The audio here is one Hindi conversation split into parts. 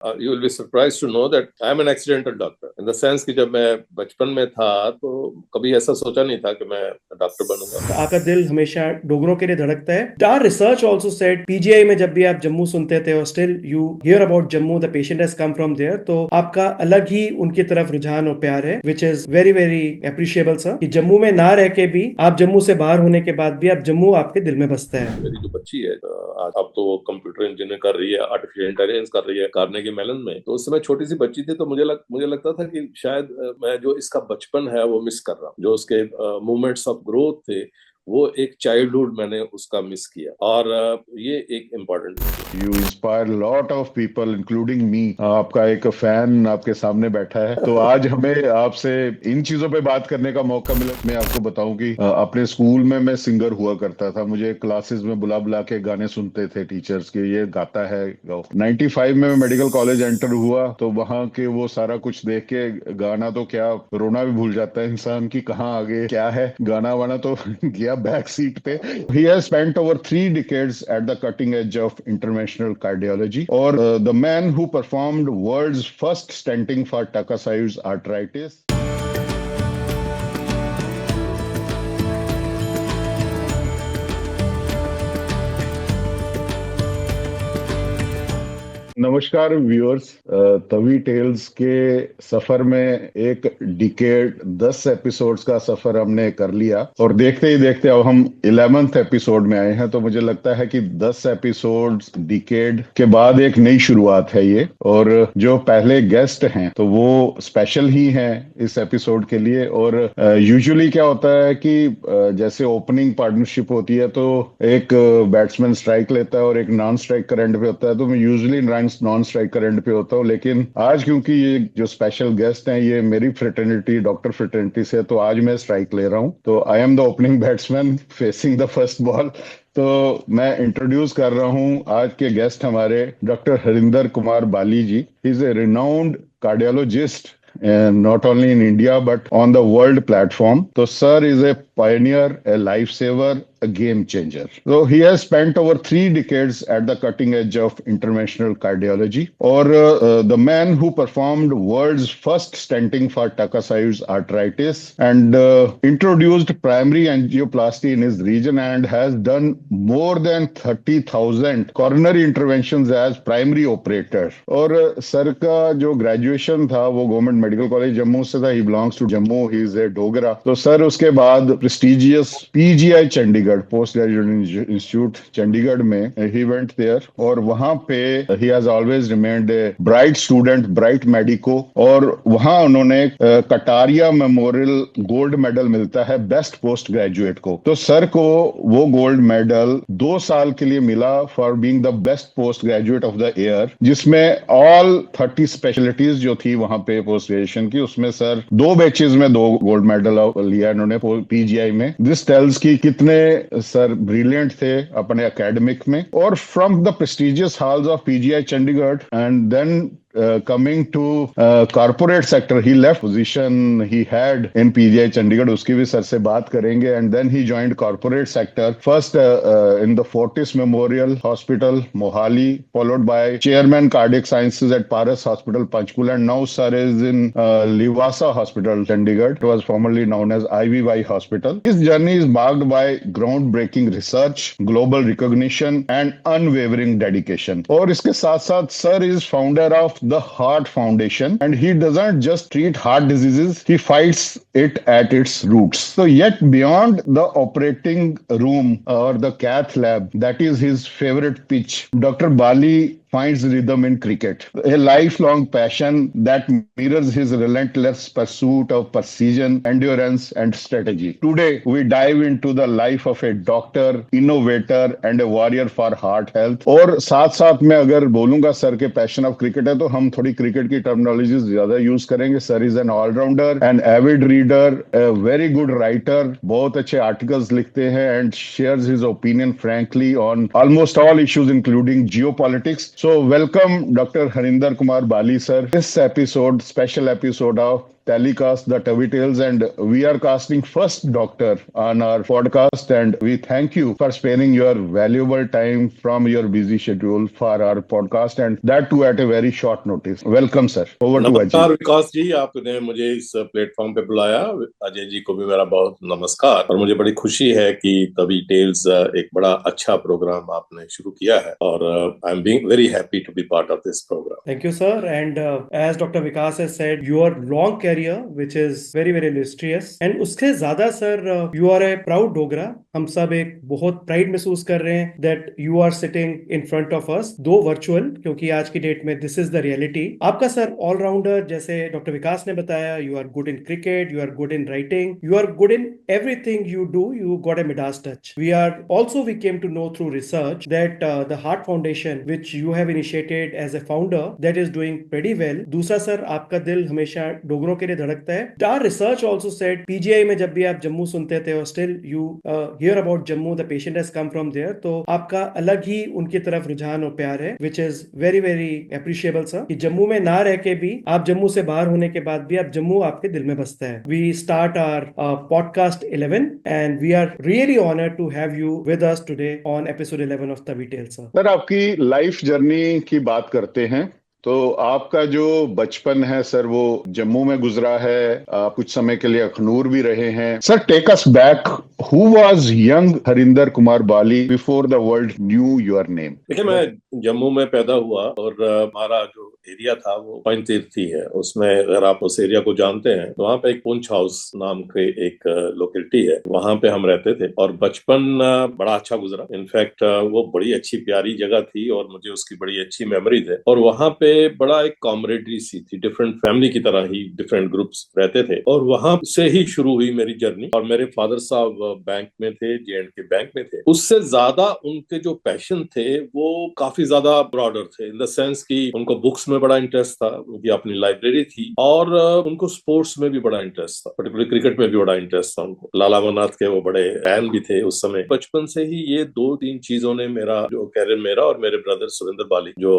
You will be surprised to know that I am an accidental doctor. In the sense कि जब मैं बचपन में था तो कभी ऐसा सोचा नहीं था कि मैं डॉक्टर बनूंगा। आपका दिल हमेशा डोगरों के लिए धड़कता है। Our research also said PGI में जब भी आप जम्मू सुनते थे और still you hear about Jammu, the patient has come from there, तो आपका अलग ही उनकी तरफ रुझान और प्यार है, which is very very appreciable sir। कि जम्मू में ना रह के भी आप जम्मू से बाहर होने के बाद भी आप जम्मू आपके दिल में बसता है। मेरी जो बच्ची है आज अब तो वो कंप्यूटर इंजीनियर कर रही है, आर्टिफिशियल इंटेलिजेंस कर रही है कार्नेगी मेलन में। तो उस समय छोटी सी बच्ची थी तो मुझे लगता था कि शायद मैं जो इसका बचपन है वो मिस कर रहा हूँ, जो उसके मूवमेंट्स ऑफ ग्रोथ थे वो एक चाइल्डहुड मैंने उसका मिस किया। और ये एक important you inspire lot of people including me. आपका एक फैन आपके सामने बैठा है, तो आज हमें आपसे इन चीजों पे बात करने का मौका मिला। मैं आपको बताऊं कि अपने स्कूल में मैं सिंगर हुआ करता था। मुझे क्लासेस में बुला बुला के गाने सुनते थे टीचर्स के, ये गाता है। 95 में मैं मेडिकल कॉलेज एंटर हुआ तो वहां के वो सारा कुछ देख के गाना तो क्या, रोना भी भूल जाता है इंसान की कहाँ आगे क्या है। गाना वाना तो गया बैक सीट पे। He has spent over 3 decades at the cutting edge of interventional cardiology, or the man who performed world's first stenting for Takasai's arthritis. नमस्कार व्यूअर्स, तवी टेल्स के सफर में एक डिकेड 10 एपिसोड्स का सफर हमने कर लिया और देखते ही देखते अब हम 11th एपिसोड में आए हैं। तो मुझे लगता है कि 10 एपिसोड्स डिकेड के बाद एक नई शुरुआत है ये। और जो पहले गेस्ट हैं तो वो स्पेशल ही हैं इस एपिसोड के लिए। और यूजुअली क्या होता है कि जैसे ओपनिंग पार्टनरशिप होती है तो एक बैट्समैन स्ट्राइक लेता है और एक नॉन स्ट्राइक करंट पे होता है, तो मैं यूजुअली नॉन स्ट्राइक करंट पे होता हूँ। लेकिन आज क्योंकि ये जो स्पेशल गेस्ट हैं ये मेरी फ्रेटर्निटी डॉक्टर फ्रेटर्निटी से, तो आज मैं स्ट्राइक ले रहा हूँ। तो I am the opening batsman facing the first ball. तो मैं इंट्रोड्यूस कर रहा हूँ आज के गेस्ट हमारे doctor Harinder Kumar Bali ji. He is a renowned cardiologist and not only in India but on the world platform. So sir is a pioneer, a lifesaver, a game changer. So he has spent over 3 decades at the cutting edge of interventional cardiology, or the man who performed world's first stenting for Takasai's arthritis and introduced primary angioplasty in his region and has done more than 30,000 coronary interventions as primary operator. और सर का जो ग्रेजुएशन था वो गवर्नमेंट मेडिकल कॉलेज जम्मू से था। He belongs to Jammu, he is a Dogra. तो सर उसके बाद prestigious PGI Chandigarh, post graduate institute Chandigarh में ही वेंट देयर और वहां पे he has always remained a bright student, bright medico. और वहां उन्होंने कटारिया मेमोरियल गोल्ड मेडल मिलता है बेस्ट पोस्ट ग्रेजुएट को। तो सर को वो गोल्ड मेडल 2 साल के लिए मिला for being the best post graduate of the year, जिसमें ऑल 30 स्पेशलिटीज जो थी वहां पे पोस्ट ग्रेजुएशन की, उसमें सर 2 बैचेस में 2 गोल्ड मेडल लिया इन्होंने पीजीआई में। दिस टेल्स की कितने सर ब्रिलियंट थे अपने एकेडमिक में। और from the prestigious halls of PGI Chandigarh and then coming to corporate sector, he left position he had in PGI Chandigarh, उसकी भी सर से बात करेंगे। and then he joined corporate sector first in the Fortis Memorial Hospital Mohali, followed by chairman cardiac sciences at Paras Hospital Panchkula, and now sir is in Livasa Hospital Chandigarh. It was formerly known as IVY Hospital. His journey is marked by groundbreaking research, global recognition and unwavering dedication. और इसके साथ साथ sir is founder of the Heart Foundation, and he doesn't just treat heart diseases, he fights it at its roots. So yet beyond the operating room or the cath lab, that is his favorite pitch, Dr. Bali finds rhythm in cricket, a lifelong passion that mirrors his relentless pursuit of precision, endurance, and strategy. Today, we dive into the life of a doctor, innovator, and a warrior for heart health. और साथ साथ मैं अगर बोलूंगा सर के पैशन ऑफ क्रिकेट है तो हम थोड़ी क्रिकेट की टर्मिनोलॉजी ज्यादा यूज करेंगे। Sir is an all rounder, an avid reader, very good writer, बहुत अच्छे आर्टिकल्स लिखते हैं and shares his opinion frankly on almost all issues including geopolitics. So welcome Dr. Harinder Kumar Bali sir, this episode, special episode of telecast the Tavi Tales, and we are casting first doctor on our podcast, and we thank you for spending your valuable time from your busy schedule for our podcast, and that too at a very short notice. Welcome, sir. Over to Ajay. नमस्कार विकास जी, आपने मुझे इस प्लेटफॉर्म पे बुलाया। अजय जी को भी मेरा बहुत नमस्कार, और मुझे बड़ी खुशी है कि तभी टेल्स एक बड़ा अच्छा प्रोग्राम आपने शुरू किया है, और I am being very happy to be part of this programme. Thank you, sir. And as Dr. Vikas has said, your long career, which is very, very illustrious, and उससे ज्यादा sir, you are a proud Dogra. हम सब एक बहुत प्राइड महसूस कर रहे हैं that you are sitting in front of us, दो वर्चुअल, क्योंकि आज की डेट में this is the reality। आपका सर ऑलराउंडर, जैसे डॉक्टर विकास ने बताया, you are good in cricket, you are good in writing, you are good in everything you do, you got a Midas touch। We came to know through research that the Heart Foundation, which you have initiated as a founder, that is doing pretty well। दूसरा सर, आपका दिल हमेशा डोगरों के लिए धड़कता है। Our research also said PGI में जब भी आप जम्मू सुनते थे, और still you hear about Jammu, the patient has come from there, तो आपका अलग ही उनकी तरफ रुझान और प्यार है, which is very very appreciable sir। कि जम्मू में ना रह के भी, आप जम्मू से बाहर होने के बाद भी, आप जम्मू आपके दिल में बसता है। We start our podcast 11 and we are really honored to have you with us today on episode 11 of Tavi Tales sir। Sir, आपकी लाइफ जर्नी की बात करते हैं तो आपका जो बचपन है सर, वो जम्मू में गुजरा है। आप कुछ समय के लिए अखनूर भी रहे हैं। Sir, take us back, who was young Harinder Kumar Bali before the world knew your name? देखिए, मैं जम्मू में पैदा हुआ, और हमारा जो एरिया था वो पंचतीर्थी है। उसमें अगर आप उस एरिया को जानते हैं तो वहाँ पे एक पुंछ हाउस नाम के एक लोकेलिटी है, वहाँ पे हम रहते थे, और बचपन बड़ा अच्छा गुजरा। इनफैक्ट वो बड़ी अच्छी प्यारी जगह थी, और मुझे उसकी बड़ी अच्छी मेमोरीज है। और वहाँ पे बड़ा एक कॉमरेडरी सी थी, डिफरेंट फैमिली की तरह ही डिफरेंट ग्रुप्स रहते थे, और वहां से ही शुरू हुई मेरी जर्नी। और मेरे फादर साहब बैंक में थे, J&K बैंक में थे। उससे ज्यादा उनके जो पैशन थे वो काफी ज्यादा ब्रॉडर थे, इन द सेंस कि उनको बुक्स में बड़ा इंटरेस्ट था, उनकी अपनी लाइब्रेरी थी, और उनको स्पोर्ट्स में भी बड़ा इंटरेस्ट था, पर्टिकुलर क्रिकेट में भी बड़ा इंटरेस्ट था उनको। लाला अमरनाथ के वो बड़े फैन भी थे उस समय। बचपन से ही ये 2-3 चीजों ने मेरा जो कैरियर, मेरा और मेरे ब्रदर सुरेंद्र बाली जो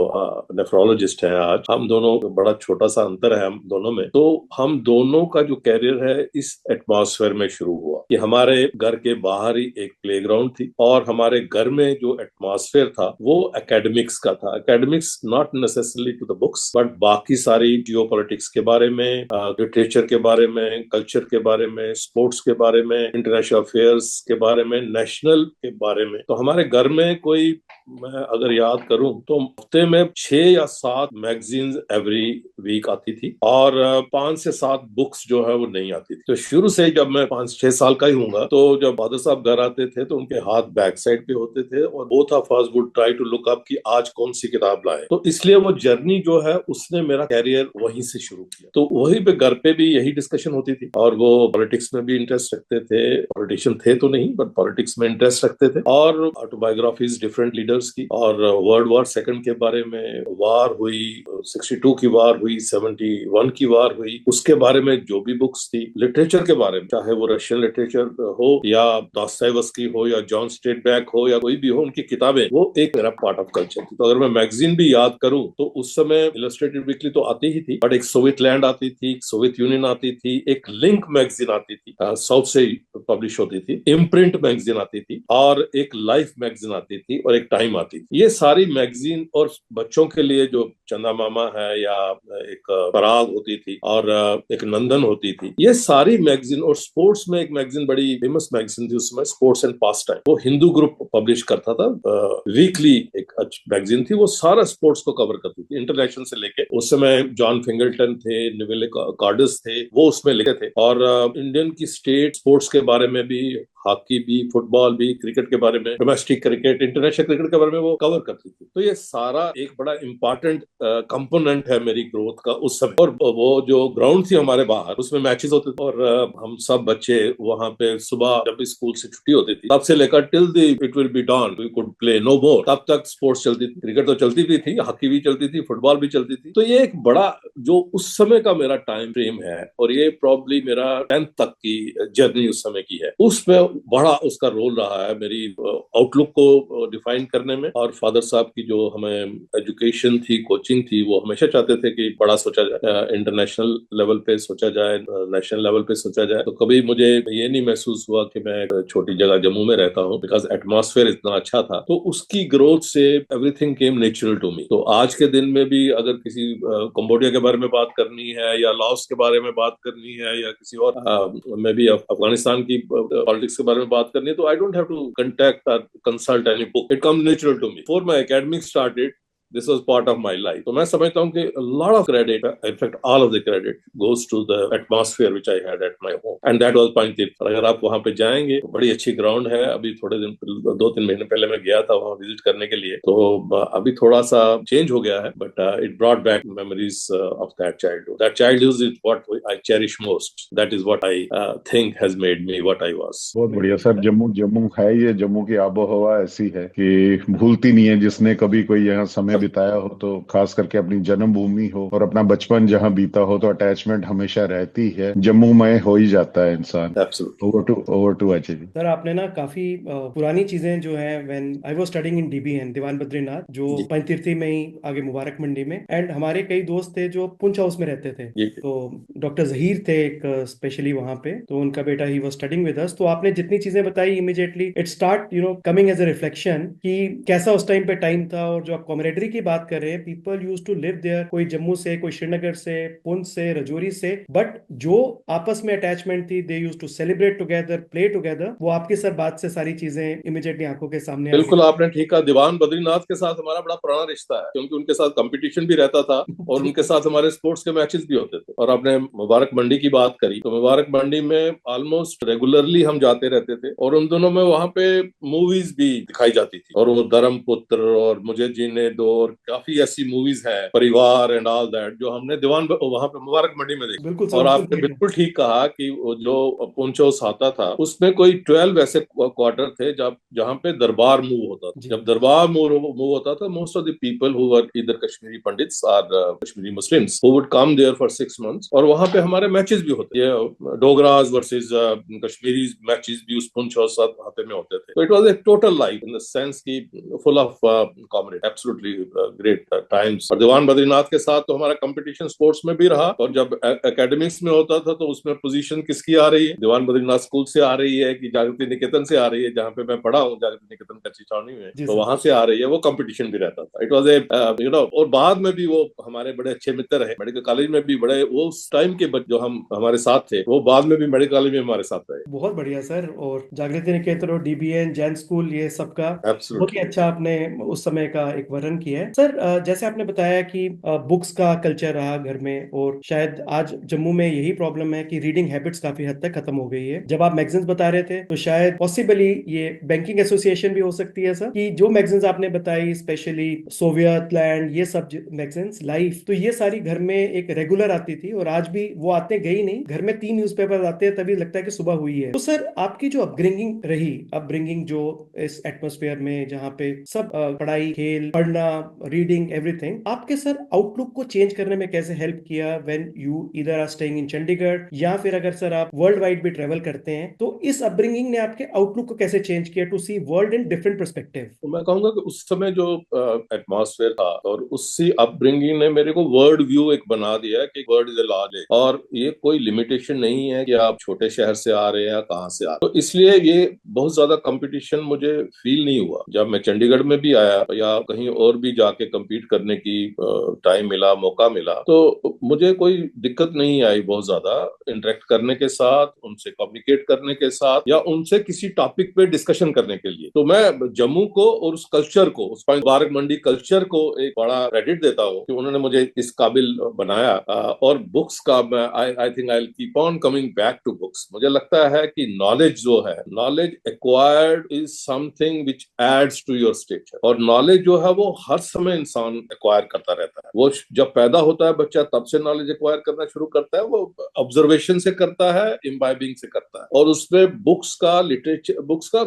नेफ्रोलॉजिस्ट है, आज हम दोनों, बड़ा छोटा सा अंतर है हम दोनों में, तो हम दोनों का जो कैरियर है इस एटमॉस्फेयर में शुरू हुआ कि हमारे घर के बाहर ही एक प्लेग्राउंड थी, और हमारे घर में जो एटमॉस्फेयर था वो एकेडमिक्स का था। Academics not necessarily to the books, but बाकी सारी जियोपॉलिटिक्स के बारे में, लिटरेचर के बारे में, कल्चर के बारे में, स्पोर्ट्स के बारे में, इंटरनेशनल अफेयर्स के बारे में, नेशनल के बारे में। तो हमारे घर में कोई, मैं अगर याद करूं तो हफ्ते में 6 या 7 मैगजीन्स एवरी वीक आती थी, और 5 से 7 बुक्स जो है वो नहीं आती थी। तो शुरू से जब मैं 5-6 साल का ही हूँगा, तो जब फादर साहब घर आते थे तो उनके हाथ बैक साइड पे होते थे, और both of us would try to look up कि आज कौन सी किताब लाए। तो इसलिए वो जर्नी जो है उसने मेरा कैरियर वहीं से शुरू किया। तो वहीं पे घर पे भी यही डिस्कशन होती थी, और वो पॉलिटिक्स में भी इंटरेस्ट रखते थे। पॉलिटिशियन थे तो नहीं, बट पॉलिटिक्स में इंटरेस्ट रखते थे, और ऑटोबायोग्राफीज डिफरेंट लीडर्स की, और वर्ल्ड वॉर सेकंड के बारे में, वार हुई 62 की वार हुई, 71 की वार हुई, उसके बारे में जो भी बुक्स थी, लिटरेचर के बारे में, चाहे वो रशियन लिटरेचर हो या दोस्तोयेवस्की हो या जॉन स्ट्रेटबैक हो या कोई भी हो, उनकी किताबें, वो एक मेरा पार्ट ऑफ कल्चर थी। तो अगर मैं मैगजीन भी याद करूं तो उस समय इलस्ट्रेटेड वीकली तो आती ही थी, बट एक सोवियत लैंड आती थी, सोवियत यूनियन आती थी, एक लिंक मैगजीन आती थी, साउथ से पब्लिश होती थी, इम्प्रिंट मैगजीन आती थी, और एक लाइफ मैगजीन आती थी, और एक टाइम आती थी। ये सारी मैगजीन, और बच्चों के लिए जो चंदा मामा है, या एक पराग होती थी, और एक नंदन होती थी, ये सारी मैगजीन। और स्पोर्ट्स में एक मैगजीन बड़ी फेमस मैगजीन थी उस समय, स्पोर्ट्स एंड पास टाइम, वो हिंदू ग्रुप पब्लिश करता था, वीकली एक मैगजीन थी, वो सारा स्पोर्ट्स को कवर करती थी, इंटरनेशनल से लेके। उस समय जॉन फिंगल्टन थे, निवेले कार्डिस थे, वो उसमें लिखे थे, और इंडियन की स्टेट स्पोर्ट्स के बारे में भी, हॉकी भी, फुटबॉल भी, क्रिकेट के बारे में, डोमेस्टिक क्रिकेट, इंटरनेशनल क्रिकेट के बारे में वो कवर करती थी। तो ये सारा एक बड़ा इंपॉर्टेंट कंपोनेंट है मेरी ग्रोथ का उस समय। और वो जो ग्राउंड थी हमारे बाहर, उसमें मैचेस होते थे, और हम सब बच्चे वहां पे सुबह जब भी स्कूल से छुट्टी होती थी, तब से लेकर till the it will be done we could play no more, तब तक स्पोर्ट्स चलती थी। क्रिकेट तो चलती भी थी, हॉकी भी चलती थी, फुटबॉल भी चलती थी। तो ये एक बड़ा जो उस समय का मेरा टाइम फ्रेम है, और ये प्रॉब्ली मेरा 10th तक की जर्नी उस समय की है। उसमें बड़ा उसका रोल रहा है मेरी आउटलुक को डिफाइन करने में। और फादर साहब की जो हमें एजुकेशन थी, कोचिंग थी, वो हमेशा चाहते थे कि बड़ा सोचा जाए, इंटरनेशनल लेवल पे सोचा जाए, नेशनल लेवल पे सोचा जाए। तो कभी मुझे ये नहीं महसूस हुआ कि मैं एक छोटी जगह जम्मू में रहता हूँ, बिकॉज एटमॉस्फेयर इतना अच्छा था। तो उसकी ग्रोथ से everything came natural to me. तो आज के दिन में भी अगर किसी कंबोडिया के बारे में बात करनी है या लाओस के बारे में बात करनी है या किसी और में भी अफगानिस्तान की पॉलिटिक्स के बारे में बात करनी है, तो I don't have to contact और consult any book, it comes natural to me. Before my academic started, this was part of my life. तो मैं समझता हूँ कि a lot of credit, in fact all of the credit goes to the atmosphere which I had at my home, and that was Panchtir। अगर आप वहाँ पे जाएंगे तो बड़ी अच्छी ग्राउंड है। अभी थोड़े दिन 2-3 महीने पहले मैं गया था वहाँ विजिट करने के लिए, तो अभी थोड़ा सा चेंज हो गया है, but it brought back memories of that childhood. That childhood is what I cherish most. That is what I think has made me what I was. बहुत बढ़िया सर। जम्मू है, ये जम्मू की आबो हवा ऐसी है कि भूलती नहीं है। जिसने कभी कोई यहाँ समय बिताया हो, तो खास करके अपनी जन्मभूमि हो और अपना बचपन जहाँ बीता हो, तो अटैचमेंट हमेशा रहती है। जम्मू में हो ही जाता है इंसान। Over to Ajay ji. Sir आपने ना काफी पुरानी चीजें जो है, when I was studying in DBN Diwan Badrinath, जो पंचतीर्थी में ही आगे मुबारक मंडी में, एंड हमारे कई दोस्त थे जो पुंछ हाउस में रहते थे। तो डॉक्टर जहीर थे एक स्पेशली वहां पे, तो उनका बेटा ही वाज स्टडीइंग विद अस। तो आपने जितनी चीजें बताई, immediately it start coming as a reflection कि कैसा उस टाइम पे टाइम था। और जो आप कॉमरेडरी की बात कर रहे हैं, people used to live there, कोई जम्मू से, कोई श्रीनगर से, पुंछ से, रजौरी से, बट जो आपस में अटैचमेंट थी, they used to celebrate together, play together. वो आपकी सर बात से सारी चीजें इमीडिएटली आंखों के सामने बिल्कुल आपने ठीक कहा। दीवान बद्रीनाथ के साथ हमारा बड़ा पुराना रिश्ता है, क्योंकि उनके साथ कंपटीशन भी रहता था और उनके साथ हमारे स्पोर्ट्स के मैचेस भी होते थे। और आपने मुबारक मंडी की बात करी, तो मुबारक मंडी में ऑलमोस्ट रेगुलरली हम जाते रहते थे, और उन दोनों में वहां पे मूवीज भी दिखाई जाती थी। और वो धर्मपुत्र और मुझे जीने दो और काफी ऐसी मूवीज है, परिवार एंड ऑल दैट, जो हमने दीवान वहां पे मुबारक मंडी में देखी। और आपने बिल्कुल ठीक कहा कि जो पुंछ हाउस आता था, उसमें कोई 12 ऐसे क्वार्टर थे जहाँ पे दरबार मूव होता था। जब दरबार मूव होता था, most of the people who were either Kashmiri pandits और Kashmiri Muslims who would come there for 6 months, और वहां पे हमारे मैचेस भी होते, ये डोगराज वर्सेस कश्मीरी मैचेस भी उस पुंछ हाउस हाथे में होते थे। तो it was a total life in the sense की full of comrade, absolutely great times. और दीवान बद्रीनाथ के साथ तो हमारा कंपटीशन स्पोर्ट्स में भी रहा, और जब एकेडमिक्स में होता था तो उसमें पोजीशन किसकी आ रही है, दीवान बद्रीनाथ स्कूल से आ रही है कि जागृति निकेतन से आ रही है, जहाँ पे मैं पढ़ा हूँ, जागृति निकेतन कच्ची छावनी में, तो वहां से आ रही है। वो कंपटीशन भी रहता था। इट वाज ए और बाद में भी वो हमारे बड़े अच्छे मित्र रहे। मेडिकल कॉलेज में भी बड़े, वो उस टाइम के जो हम हमारे साथ थे, वो बाद में भी मेडिकल कॉलेज में हमारे साथ रहे। बहुत बढ़िया सर। और जागृति निकेतन और DBN जैन स्कूल, ये सबका बहुत ही अच्छा आपने उस समय का एक वर्णन किया है सर। जैसे आपने बताया कि बुक्स का कल्चर रहा घर में, और शायद आज जम्मू में यही प्रॉब्लम है कि रीडिंग हैबिट्स काफी हद तक खत्म हो गई है। जब आप मैगजीन्स बता रहे थे, तो शायद पॉसिबली ये बैंकिंग एसोसिएशन भी हो सकती है सर, कि जो मैगजीन्स आपने बताई, स्पेशली सोवियत लैंड, ये सब मैगजीन्स, लाइफ, तो ये सारी घर में एक रेगुलर आती थी, और आज भी वो आते गई नहीं। घर में 3 न्यूज़पेपर आते हैं, तभी लगता है कि सुबह हुई है। तो सर आपकी जो अपब्रिंगिंग जो इस एटमॉस्फेयर में, जहाँ पे सब पढ़ाई, खेल, पढ़ना, रीडिंग, एवरीथिंग, आपके सर आउटलुक को चेंज करने में कैसे हेल्प किया when you either are staying in Chandigarh, या फिर अगर सर आप वर्ल्ड वाइड भी ट्रेवल करते हैं, तो इस अपब्रिंगिंग ने आपके आउटलुक को कैसे चेंज किया to see world in different perspective? तो मैं कहूंगा कि उस समय जो एटमॉस्फेयर था, और उसी अपब्रिंगिंग ने मेरे को वर्ल्ड व्यू एक बना दिया कि world is a large lake, और ये कोई लिमिटेशन नहीं है कि आप छोटे शहर से आ रहे हैं या कहाँ से आ रहे हैं। तो इसलिए ये बहुत ज्यादा कंपटीशन मुझे फील नहीं हुआ। जब मैं चंडीगढ़ में भी आया या कहीं और भी जाके compete करने की टाइम मिला, मौका मिला, तो मुझे कोई दिक्कत नहीं आई बहुत ज्यादा इंटरेक्ट करने के साथ, उनसे कम्युनिकेट करने के साथ, या उनसे किसी टॉपिक पे डिस्कशन करने के लिए। तो मैं जम्मू को और उस कल्चर को, उस मुबारक मंडी कल्चर को एक बड़ा क्रेडिट देता हूँ कि उन्होंने मुझे इस काबिल बनाया। और बुक्स का मैं I think I will keep on coming back to books. मुझे लगता है कि नॉलेज जो है, knowledge acquired is something which adds to your stature, और नॉलेज जो है वो हर समय इंसान एक्वायर करता रहता है। वो जब पैदा होता है बच्चा तब से नॉलेज एक्वायर करना शुरू करता है, वो ऑब्जर्वेशन से करता है, इम्बाइबिंग से करता है, और उसमें बुक्स का, लिटरेचर, बुक्स का,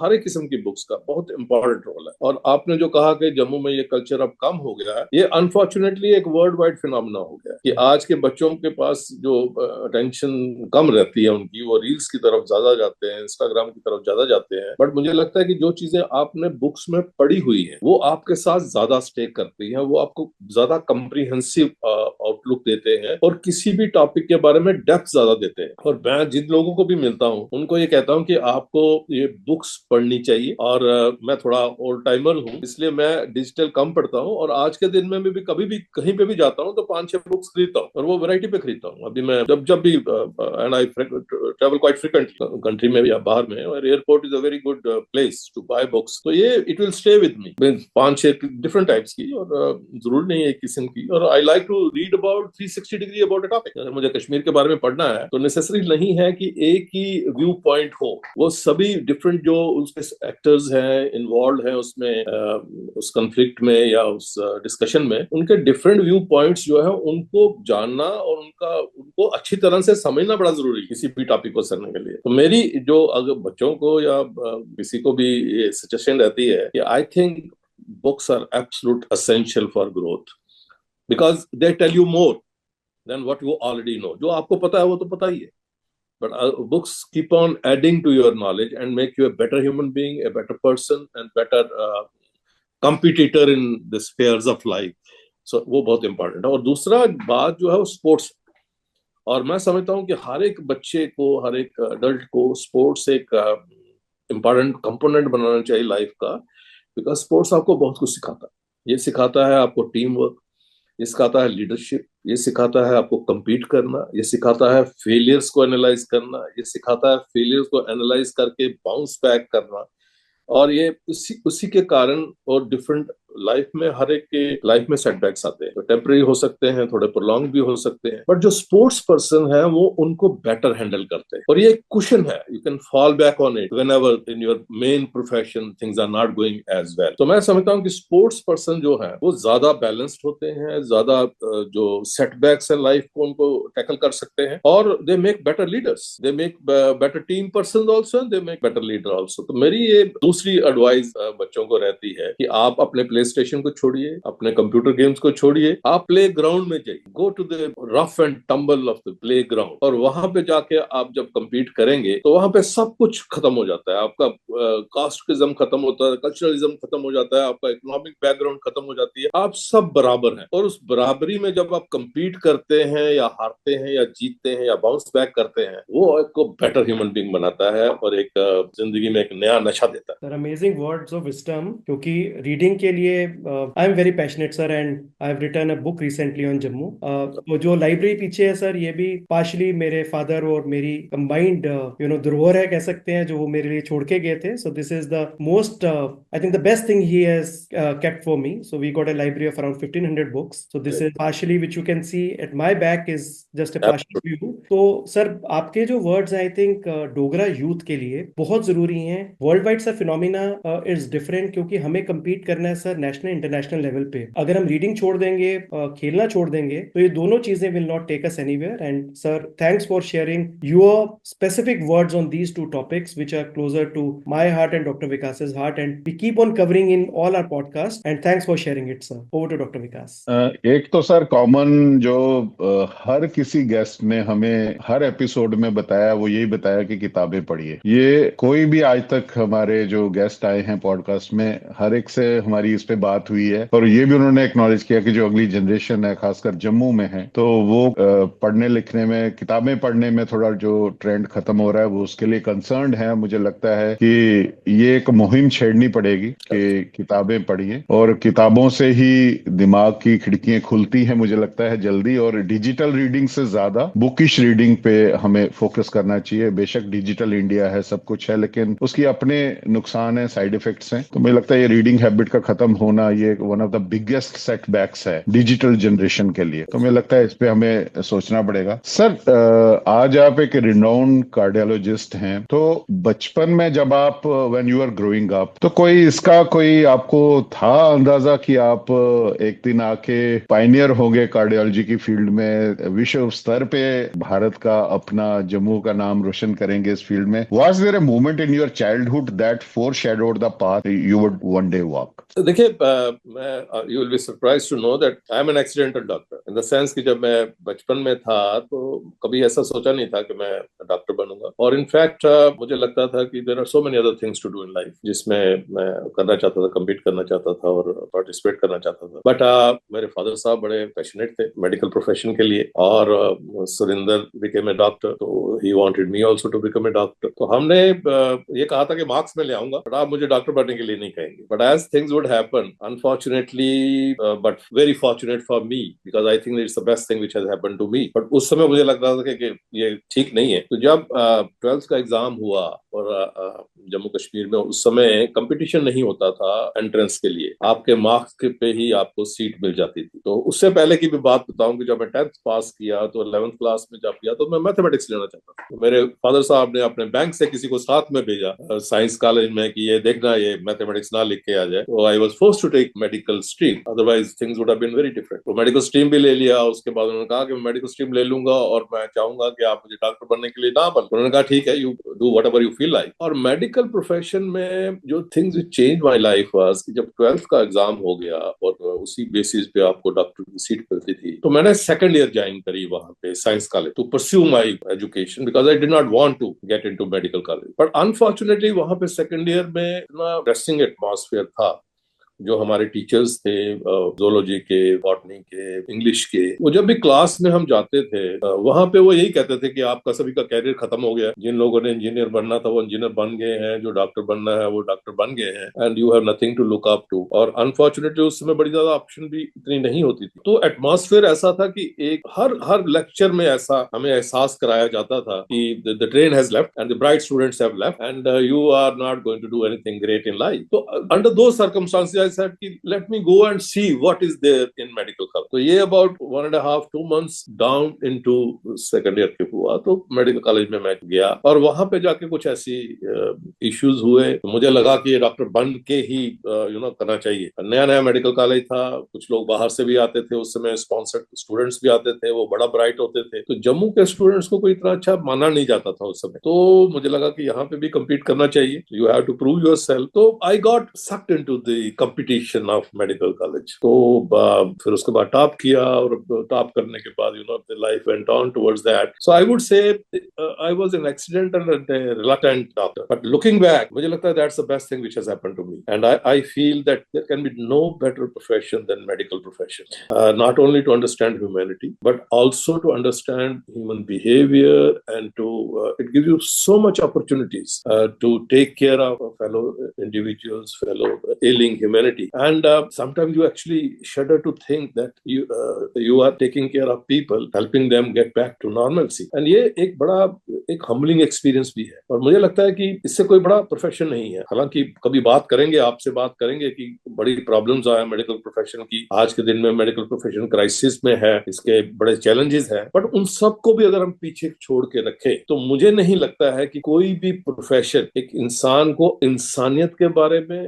हर एक किस्म की बुक्स का बहुत इंपॉर्टेंट रोल है। और आपने जो कहा कि जम्मू में ये कल्चर अब कम हो गया है, ये अनफॉर्चुनेटली एक वर्ल्ड वाइड फिनोमेना हो गया कि आज के बच्चों के पास जो अटेंशन कम रहती है उनकी, वो रील्स की तरफ ज्यादा जाते हैं, इंस्टाग्राम की तरफ ज्यादा जाते हैं। बट मुझे लगता है कि जो चीजें आपने बुक्स में पढ़ी हुई है वो आपके साथ ज्यादा स्टे करती हैं, वो आपको ज्यादा कम्प्रीहेंसिव आउटलुक देते हैं और किसी भी टॉपिक के बारे में डेप्थ ज्यादा देते हैं। और मैं जिन लोगों को भी मिलता हूँ उनको ये कहता हूँ कि आपको ये बुक्स पढ़नी चाहिए। और मैं थोड़ा ओल्ड टाइमर हूँ, इसलिए मैं डिजिटल कम पढ़ता हूँ, और आज के दिन में भी कभी भी कहीं पे भी जाता हूँ तो 5-6 बुक्स खरीदता हूँ, और वो वैरायटी पे खरीदता हूँ। अभी मैं जब भी and I travel quite frequently country में या बाहर में, और airport is a very good place to buy books, तो ये it will stay with me. 5-6 different types की, और जरूर नहीं है एक किस्म की। और I like to read about 360 degree about a topic. अगर मुझे कश्मीर के बारे में पढ़ना है तो नेसेसरी नहीं है कि एक ही व्यू पॉइंट हो, वो सभी डिफरेंट जो उसके एक्टर्स हैं, इन्वॉल्व हैं उसमें, उस कॉन्फ्लिक्ट में या उस डिस्कशन में, उनके डिफरेंट व्यू पॉइंट्स जो है उनको जानना और उनको अच्छी तरह से समझना बड़ा जरूरी है किसी भी टॉपिक को करने के लिए। तो मेरी जो अगर बच्चों को या किसी को भी ये सजेशन रहती है कि I think books are absolute essential for growth, because they tell you more than what you already know. जो आपको पता है वो तो पता ही है, but books keep on adding to your knowledge and make you a better human being, a better person, and better competitor in the spheres of life. So वो बहुत important है। और दूसरा बात जो है वो स्पोर्ट्स, और मैं समझता हूँ कि हर एक बच्चे को, हर एक अडल्ट को स्पोर्ट्स एक इम्पॉर्टेंट कंपोनेंट बनाना चाहिए लाइफ का, बिकॉज स्पोर्ट्स आपको बहुत कुछ सिखाता है। ये सिखाता है आपको टीम वर्क, ये सिखाता है लीडरशिप, ये सिखाता है आपको compete करना, ये सिखाता है फेलियर्स को एनालाइज करना, ये सिखाता है फेलियर्स को एनालाइज करके बाउंस बैक करना। और ये उसी के कारण, और डिफरेंट लाइफ में, हर एक के लाइफ में सेटबैक्स आते हैं, तो टेम्पररी हो सकते हैं, थोड़े प्रोलॉन्ग भी हो सकते हैं, बट जो स्पोर्ट्स पर्सन है वो उनको बेटर हैंडल करते हैं। और ये एक कुशन है, you can fall back on it whenever in your main profession things are not going as well. तो मैं समझता हूँ कि स्पोर्ट्स पर्सन जो है वो ज्यादा बैलेंस्ड होते हैं, ज्यादा जो सेटबैक्स है लाइफ को उनको टैकल कर सकते हैं, और they make better leaders, they make better team person also, they make better leader also. तो मेरी ये दूसरी एडवाइस बच्चों को रहती है कि आप अपने प्ले स्टेशन को छोड़िए, अपने कंप्यूटर गेम्स को छोड़िए, आप प्ले ग्राउंड में जाइए, go to the rough and tumble of the play ground, और वहां पे जाके आप जब compete करेंगे तो वहां पे सब कुछ खत्म हो जाता है। आपका कास्टिज्म खत्म होता है, कल्चरलिज्म खत्म हो जाता है, आपका इकोनॉमिक बैकग्राउंड खत्म हो जाती है, आप सब बराबर हैं। और उस बराबरी में जब आप compete करते हैं या हारते हैं या जीतते हैं या बाउंस बैक करते हैं, वो आपको बेटर ह्यूमन बीइंग बनाता है और एक जिंदगी में एक नया नशा देता है। Sir amazing words of wisdom, क्योंकि रीडिंग के लिए I am very passionate sir, and I have written a book recently on Jammu. तो जो लाइब्रेरी पीछे है सर, ये भी पार्शली मेरे फादर और मेरी कंबाइंड धरोहर है कह सकते हैं, जो वो मेरे लिए छोड़ के गए थे। So this is the most I think the best thing he has kept for me. So we got a library of around 1500 books. So this is partially which you can see at my back is just a partial view. तो सर आपके जो words I think Dogra youth के लिए बहुत जरूरी हैं। World wide sir phenomena is different, क्योंकि हमें compete करना है सर नेशनल इंटरनेशनल लेवल पे। अगर हम रीडिंग छोड़ देंगे, खेलना छोड़ देंगे, तो ये दोनों चीजें will not take us anywhere. And sir thanks for sharing your specific words on these two topics which are closer to my heart and Dr. Vikas's heart, and we keep on covering in all our podcasts, and thanks for sharing it sir. Over to Dr. Vikas. एक तो सर कॉमन जो हर किसी गेस्ट ने हमें हर एपिसोड में बताया, वो यही बताया कि किताबें पढ़िए। ये कोई भी आज तक हमारे जो गेस्ट आए हैं पॉडकास्ट में, हर एक से हमारी इस पे बात हुई है, और ये भी उन्होंने एक्नॉलेज किया कि जो अगली जनरेशन है खासकर जम्मू में है, तो वो पढ़ने लिखने में, किताबें पढ़ने में थोड़ा जो ट्रेंड खत्म हो रहा है वो उसके लिए कंसर्न है। मुझे लगता है कि ये एक मुहिम छेड़नी पड़ेगी कि किताबें पढ़िए, और किताबों से ही दिमाग की खिड़कियां खुलती हैं मुझे लगता है जल्दी। और डिजिटल रीडिंग से ज्यादा बुकिश रीडिंग पे हमें फोकस करना चाहिए। बेशक डिजिटल इंडिया है, सब कुछ है, लेकिन उसकी अपने नुकसान है, साइड इफेक्ट्स हैं। तो मुझे लगता है ये रीडिंग हैबिट का खत्म होना ये one of the biggest setbacks है डिजिटल जनरेशन के लिए। तो मुझे लगता है इस पे हमें सोचना पड़ेगा। सर, आज आप एक रिनाउंड कार्डियोलॉजिस्ट हैं, तो बचपन में जब आप when you are growing up, तो कोई इसका कोई आपको था अंदाजा कि आप एक दिन आके पायनियर होंगे कार्डियोलॉजी की फील्ड में, विश्व स्तर पे भारत का अपना जम्मू का नाम रोशन करेंगे इस फील्ड में? Was there a moment in your childhood that foreshadowed the path you would one day walk? देखिए, मैं you will be surprise to know that I am an accidental doctor, in the sense कि जब मैं बचपन में था तो कभी ऐसा सोचा नहीं था कि मैं डॉक्टर बनूंगा। और इनफैक्ट मुझे लगता था कि there are so many other things to do in life जिसमें मैं करना चाहता था, कम्पीट करना चाहता था और पार्टिसिपेट करना चाहता था। बट मेरे फादर साहब बड़े पैशनेट थे मेडिकल प्रोफेशन के लिए, और सुरिंदर बिकेम ए डॉक्टर, तो he wanted me also to become a doctor. तो हमने ये कहा था कि मार्क्स में ले आऊंगा, बट आप मुझे डॉक्टर बनने के लिए नहीं कहेंगे। But as things would happen, unfortunately, but very fortunate for me, because I think it's the best thing which has happened to me. But उस समय मुझे लग रहा था कि ये ठीक नहीं है। तो जब 12th का एग्जाम हुआ और जम्मू कश्मीर में उस समय कंपटीशन नहीं होता था एंट्रेंस के लिए, आपके मार्क्स के पे ही आपको सीट मिल जाती थी। तो उससे पहले की भी बात बताऊं कि जब मैं 10th पास किया तो 11th क्लास में जब किया तो मैं मैथमेटिक्स लेना चाहता था। तो मेरे फादर साहब ने अपने बैंक से किसी को साथ में भेजा साइंस कॉलेज में कि ये देखना ये मैथमेटिक्स ना लिख के आ जाए। तो I was forced to take medical stream, otherwise things would have been very different. तो मेडिकल स्ट्रीम भी ले लिया। उसके बाद उन्होंने कहा कि मैं मेडिकल स्ट्रीम ले लूंगा और मैं चाहूंगा कि आप मुझे डॉक्टर बनने के लिए ना बन। उन्होंने कहा ठीक है, you do whatever you feel like. और मेडिकल प्रोफेशन में जो things which change my life was कि जब 12th का एग्जाम हो गया और उसी बेसिस पे आपको डॉक्टर की सीट मिलती थी, तो मैंने सेकंड ईयर ज्वाइन करी वहां पे science college to pursue my education, because I did not want to get into medical college. But unfortunately वहां पे सेकंड ईयर में इतना ड्रेसिंग एटमॉस्फेयर था। जो हमारे टीचर्स थे जोलॉजी के, बॉटनी के, इंग्लिश के, वो जब भी क्लास में हम जाते थे वहां पे वो यही कहते थे कि आपका सभी का कैरियर खत्म हो गया। जिन लोगों ने इंजीनियर बनना था वो इंजीनियर बन गए हैं, जो डॉक्टर बनना है वो डॉक्टर बन गए हैं, and you have nothing to look up to. और अनफॉर्चुनेटली उस समय बड़ी ज्यादा ऑप्शन भी इतनी नहीं होती थी। तो एटमॉस्फेयर ऐसा था कि एक हर लेक्चर में ऐसा हमें एहसास कराया जाता था कि the train has left and the bright students have left and you are not going to do anything great in life. तो अंडर दो सर्कमस्टांसेस said कि let me go and see what is there in medical college। तो ये about 1.5-2 months down into second year के हुआ। तो मेडिकल कॉलेज में मैं गया और वहां पे जाके कुछ ऐसी इश्यूज हुए, तो मुझे लगा कि ये डॉक्टर बन के ही करना चाहिए। नया नया मेडिकल कॉलेज था, कुछ लोग बाहर से भी आते थे, उस समय स्पॉन्सर्ड स्टूडेंट्स भी आते थे, वो बड़ा ब्राइट होते थे। तो जम्मू के स्टूडेंट्स को कोई इतना अच्छा माना नहीं जाता था उस समय। तो मुझे लगा कि यहाँ पे भी कम्पीट करना चाहिए, you have to prove your self. तो I got sucked into the competition of medical college. तो फिर उसके बाद टॉप किया और टॉप करने के बाद the life went on towards that. So I would say I was an accidental and reluctant doctor, but looking back मुझे लगता है that's the best thing which has happened to me, and I feel that there can be no better profession than medical profession, not only to understand humanity but also to understand human behaviour and to it gives you so much opportunities to take care of fellow individuals, fellow ailing humanity, and sometimes you actually shudder to think that you are taking care of people, helping them get back to normalcy, and ये एक बड़ा एक humbling experience भी है। और मुझे लगता है कि इससे कोई बड़ा प्रोफेशन नहीं है। हालांकि कभी बात करेंगे, आपसे बात करेंगे कि बड़ी प्रॉब्लम्स आए मेडिकल प्रोफेशन की, आज के दिन में मेडिकल प्रोफेशन क्राइसिस में है, इसके बड़े चैलेंजेस हैं, बट उन सबको भी अगर हम पीछे छोड़ के रखें तो मुझे नहीं लगता है कि कोई भी प्रोफेशन एक इंसान को इंसानियत के बारे में,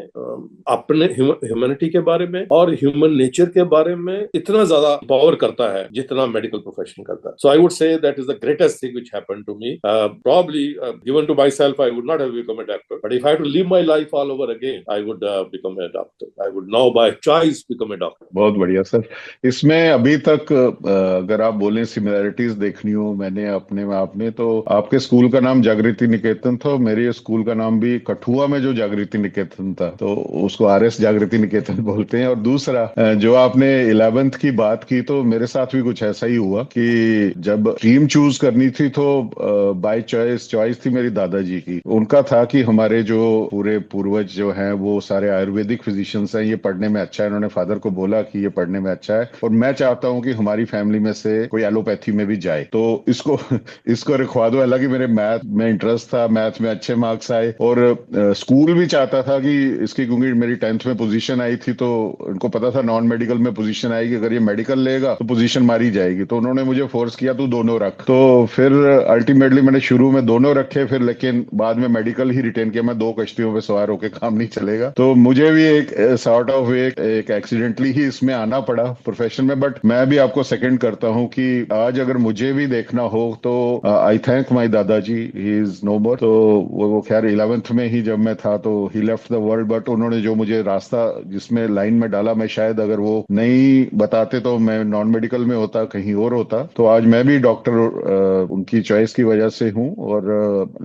अपने ह्यूमैनिटी के बारे में और ह्यूमन नेचर के बारे में इतना ज्यादा पावर करता है जितना मेडिकल प्रोफेशन करता है। So I would say that is the greatest thing which happened to me. Probably given to my self I would not have become a doctor, but if I had to live my life all over again I would become a doctor. I would now by choice become a doctor. बहुत बढ़िया सर। इसमें अभी तक अगर आप बोलें सिमिलैरिटीज देखनी हो मैंने अपने में आपने, तो आपके स्कूल का नाम जागृति निकेतन था, मेरे स्कूल का नाम भी कठुआ में जो जागृति निकेतन था, तो उसको RS जागृति निकेतन बोलते हैं। और दूसरा जो आपने 11th की बात की, तो मेरे साथ भी कुछ ऐसा ही हुआ कि जब स्ट्रीम चूज करनी थी तो बाय चॉइस थी मेरी दादाजी की। उनका था कि हमारे जो पूरे पूर्वज जो हैं वो सारे आयुर्वेदिक फिजिशियंस हैं, ये पढ़ने में अच्छा है। उन्होंने फादर को बोला कि ये पढ़ने में अच्छा है और मैं चाहता हूँ कि हमारी फैमिली में से कोई एलोपैथी में भी जाए, तो इसको रखवा दो। हालांकि मेरे मैथ में इंटरेस्ट था, मैथ में अच्छे मार्क्स आए और स्कूल भी चाहता था कि इसकी, क्योंकि मेरी 10th में पोजीशन आई थी तो उनको पता था नॉन मेडिकल में पोजीशन आएगी, अगर ये मेडिकल लेगा तो पोजीशन मारी जाएगी, तो उन्होंने मुझे फोर्स किया तू दोनों रख। तो फिर अल्टीमेटली मैंने शुरू में दोनों रखे, फिर लेकिन बाद में मेडिकल ही रिटेन किया। मैं 2 कश्तियों पे सवार होकर काम नहीं चलेगा, तो मुझे भी एक सॉर्ट ऑफ एक एक्सीडेंटली ही इसमें आना पड़ा प्रोफेशन में। बट मैं भी आपको सेकंड करता हूँ कि आज अगर मुझे भी देखना हो तो आई थैंक माई दादाजी, ही इज नो मोर। तो वो खैर 11th में ही जब मैं था तो ही लेफ्ट द वर्ल्ड, बट उन्होंने जो मुझे रास्ता जिसमें लाइन में डाला, मैं शायद अगर वो नहीं बताते तो मैं नॉन मेडिकल में होता, कहीं और होता। तो आज मैं भी डॉक्टर उनकी चॉइस की वजह से हूँ। और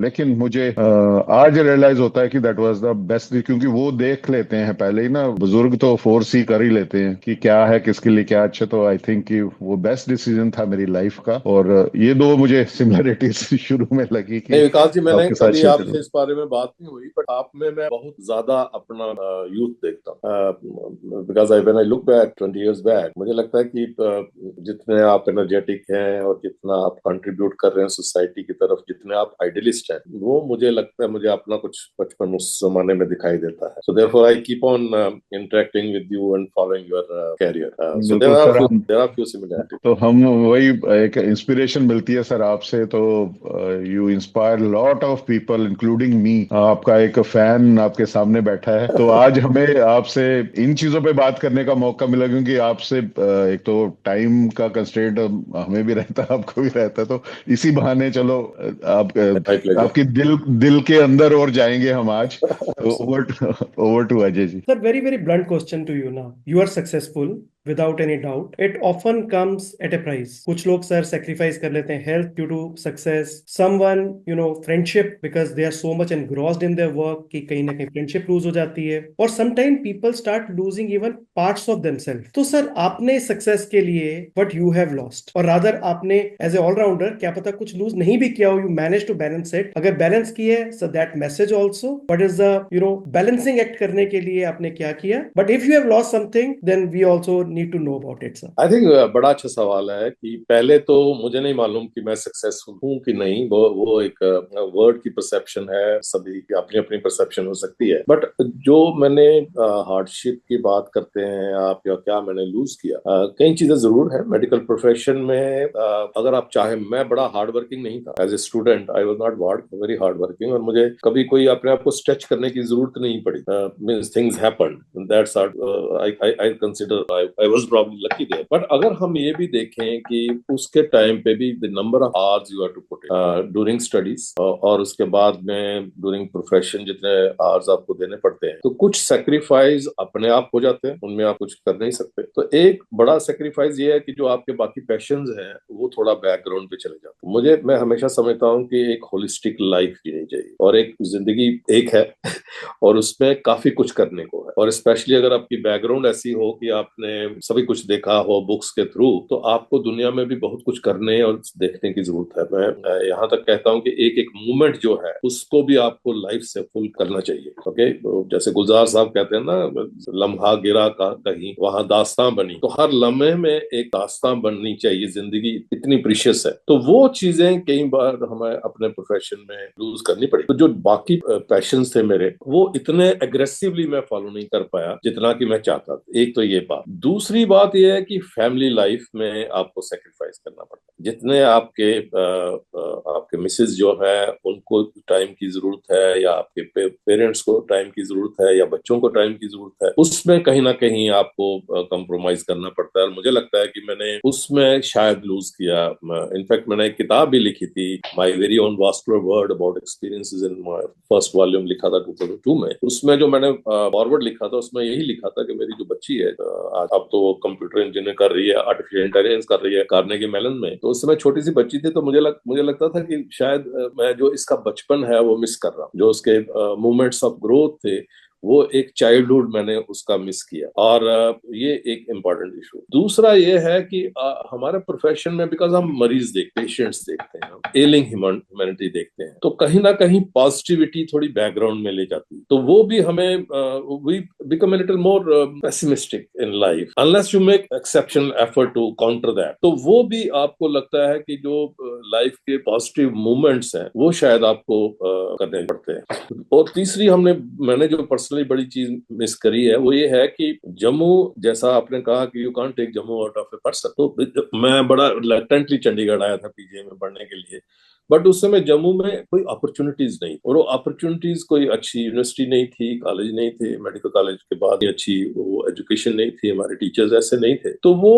लेकिन मुझे आज रियलाइज होता है कि दैट वाज द बेस्ट, क्योंकि वो देख लेते हैं पहले ही ना, बुजुर्ग तो फोर्स ही कर ही लेते हैं कि क्या है किसके लिए क्या अच्छा। तो आई थिंक कि वो बेस्ट डिसीजन था मेरी लाइफ का। और ये 2 मुझे सिमिलरिटीज शुरू में लगी कि नहीं विकास जी, मैंने आपके साथ कभी शेयर करूं। आपसे इस बारे में बात नहीं हुई, बट आप में मैं बहुत ज्यादा अपना यूथ देखता हूँ। Because I when I look back 20 years back, मुझे लगता है कि जितने आप एनर्जेटिक हैं और जितना आप कंट्रीब्यूट कर रहे हैं सोसाइटी की तरफ, जितने आप आइडियलिस्ट हैं, वो मुझे लगता है मुझे अपना कुछ बचपन उस जमाने में दिखाई देता है। So therefore I keep on interacting with you and following your career. So बिल्कुल सर, हम देयर आर फ्यू सिमिलरिटीज। तो हम वही एक इंस्पिरेशन मिलती है सर आपसे। तो you inspire lot of people including me. आपका एक फैन आपके सामने बैठा है, तो आज हमें आपसे इन चीजों पे बात करने का मौका मिला, क्योंकि आपसे एक तो टाइम का कंस्ट्रेंट हमें भी रहता है, आपको भी रहता है। तो इसी बहाने चलो आप माय प्लेजर। आपकी दिल दिल के अंदर और जाएंगे हम आज। तो over to Ajay ji. Sir, very, very blunt question to you now. You are successful without any doubt. It often comes at a price. कुछ लोग सर sacrifice कर लेते हैं health due to success. Someone, friendship because they are so much engrossed in their work कि कहीं ना कहीं friendship lose हो जाती है. और sometimes people start losing even parts of themselves. तो सर आपने success के लिए what you have lost और rather आपने as a all rounder क्या पता कुछ lose नहीं भी किया हो, you managed to balance it. अगर balance किए so that message also. What is the balancing act करने के लिए आपने क्या किया? But if you have lost something, then we also need to know about it, sir. I think बड़ा अच्छा सवाल है कि पहले तो मुझे नहीं मालूम कि मैं सक्सेसफुल हूँ कि नहीं। वो एक वर्ड की परसेप्शन है, सभी की अपनी अपनी परसेप्शन हो सकती है। बट जो मैंने हार्डशिप की बात करते हैं आप, या क्या मैंने लूज किया, कई चीजें जरूर है मेडिकल प्रोफेशन में। अगर आप चाहे, मैं बड़ा हार्ड वर्किंग नहीं था as a student, I was not very hard working, और मुझे कभी कोई अपने आप को स्ट्रेच करने की जरूरत नहीं पड़ी। Means things happened, that's I consider I was probably lucky there. But अगर हम ये भी देखें कि उसके टाइम पे भी the number of hours you have to put in during studies और उसके बाद में ड्यूरिंग प्रोफेशन जितने आवर्स आपको देने पड़ते हैं, तो कुछ सेक्रीफाइस अपने आप हो जाते हैं, उनमें आप कुछ कर नहीं सकते। तो एक बड़ा सेक्रीफाइस ये है कि जो आपके बाकी पैशंस हैं वो थोड़ा बैकग्राउंड पे चले जाते हैं। मैं हमेशा समझता हूँ कि एक होलिस्टिक लाइफ जीनी चाहिए, और एक जिंदगी एक है और उसमें काफी कुछ करने को है। और स्पेशली अगर आपकी बैकग्राउंड ऐसी हो कि आपने सभी कुछ देखा हो बुक्स के थ्रू, तो आपको दुनिया में भी बहुत कुछ करने और देखने की जरूरत है। मैं यहाँ तक कहता हूँ कि एक एक मूवमेंट जो है उसको भी आपको लाइफ से फुल करना चाहिए। ओके, तो जैसे गुलजार साहब कहते हैं ना, लम्हा गिरा का कहीं वहां दास्तां बनी। तो हर लम्हे में एक दास्तां बननी चाहिए, जिंदगी इतनी प्रीशियस है। तो वो चीजें कई बार हमें अपने प्रोफेशन में लूज करनी पड़ी। तो जो बाकी पैशंस थे मेरे, वो इतने एग्रेसिवली मैं फॉलो नहीं कर पाया जितना कि मैं चाहता था। एक तो ये बात। दूसरी बात ये है कि फैमिली लाइफ में आपको सेक्रीफाइस करना पड़ता है। जितने आपके मिसेज जो है उनको टाइम की जरूरत है, या आपके पेरेंट्स को टाइम की जरूरत है, या बच्चों को टाइम की जरूरत है, उसमें कहीं ना कहीं आपको कंप्रोमाइज करना पड़ता है। और मुझे लगता है कि मैंने उसमें शायद लूज किया। इनफैक्ट मैंने एक किताब भी लिखी थी, my very own vascular word about experiences in my first volume, लिखा था 2002 में। उसमें जो मैंने फॉरवर्ड लिखा था उसमें यही लिखा था कि मेरी जो बच्ची है, अब तो वो कंप्यूटर इंजीनियर कर रही है, आर्टिफिशियल इंटेलिजेंस कर रही है कार्नेगी मेलन में। तो उस समय छोटी सी बच्ची थी, तो मुझे लगता था कि शायद मैं जो इसका बचपन है वो मिस कर रहा हूँ, जो उसके मूवमेंट्स ऑफ ग्रोथ थे, वो एक चाइल्डहुड मैंने उसका मिस किया। और ये एक इम्पॉर्टेंट इशू। दूसरा ये है कि हमारे प्रोफेशन में, बिकॉज हम मरीज देखते, पेशेंट्स देखते हैं, एलिंग ह्यूमैनिटी देखते हैं, तो कहीं ना कहीं पॉजिटिविटी थोड़ी बैकग्राउंड में ले जाती है। तो वो भी हमें we become a little more pessimistic in life unless you make exceptional effort to counter that. तो वो भी आपको लगता है कि जो लाइफ के पॉजिटिव मूवमेंट्स हैं वो शायद आपको करने पड़ते हैं। और तीसरी मैंने जो पर्सनली बड़ी चीज मिस करी है वो ये है कि जम्मू, जैसा आपने कहा कि you can't take Jammu out of a person, तो मैं बड़ा रिलक्टेंटली चंडीगढ़ आया था पीजीआई में पढ़ने के लिए, बट उस समय जम्मू में कोई अपॉर्चुनिटीज नहीं, और वो अपॉर्चुनिटीज कोई अच्छी यूनिवर्सिटी नहीं थी, कॉलेज नहीं थे, मेडिकल कॉलेज के बाद अच्छी वो एजुकेशन नहीं थी, हमारे टीचर्स ऐसे नहीं थे, तो वो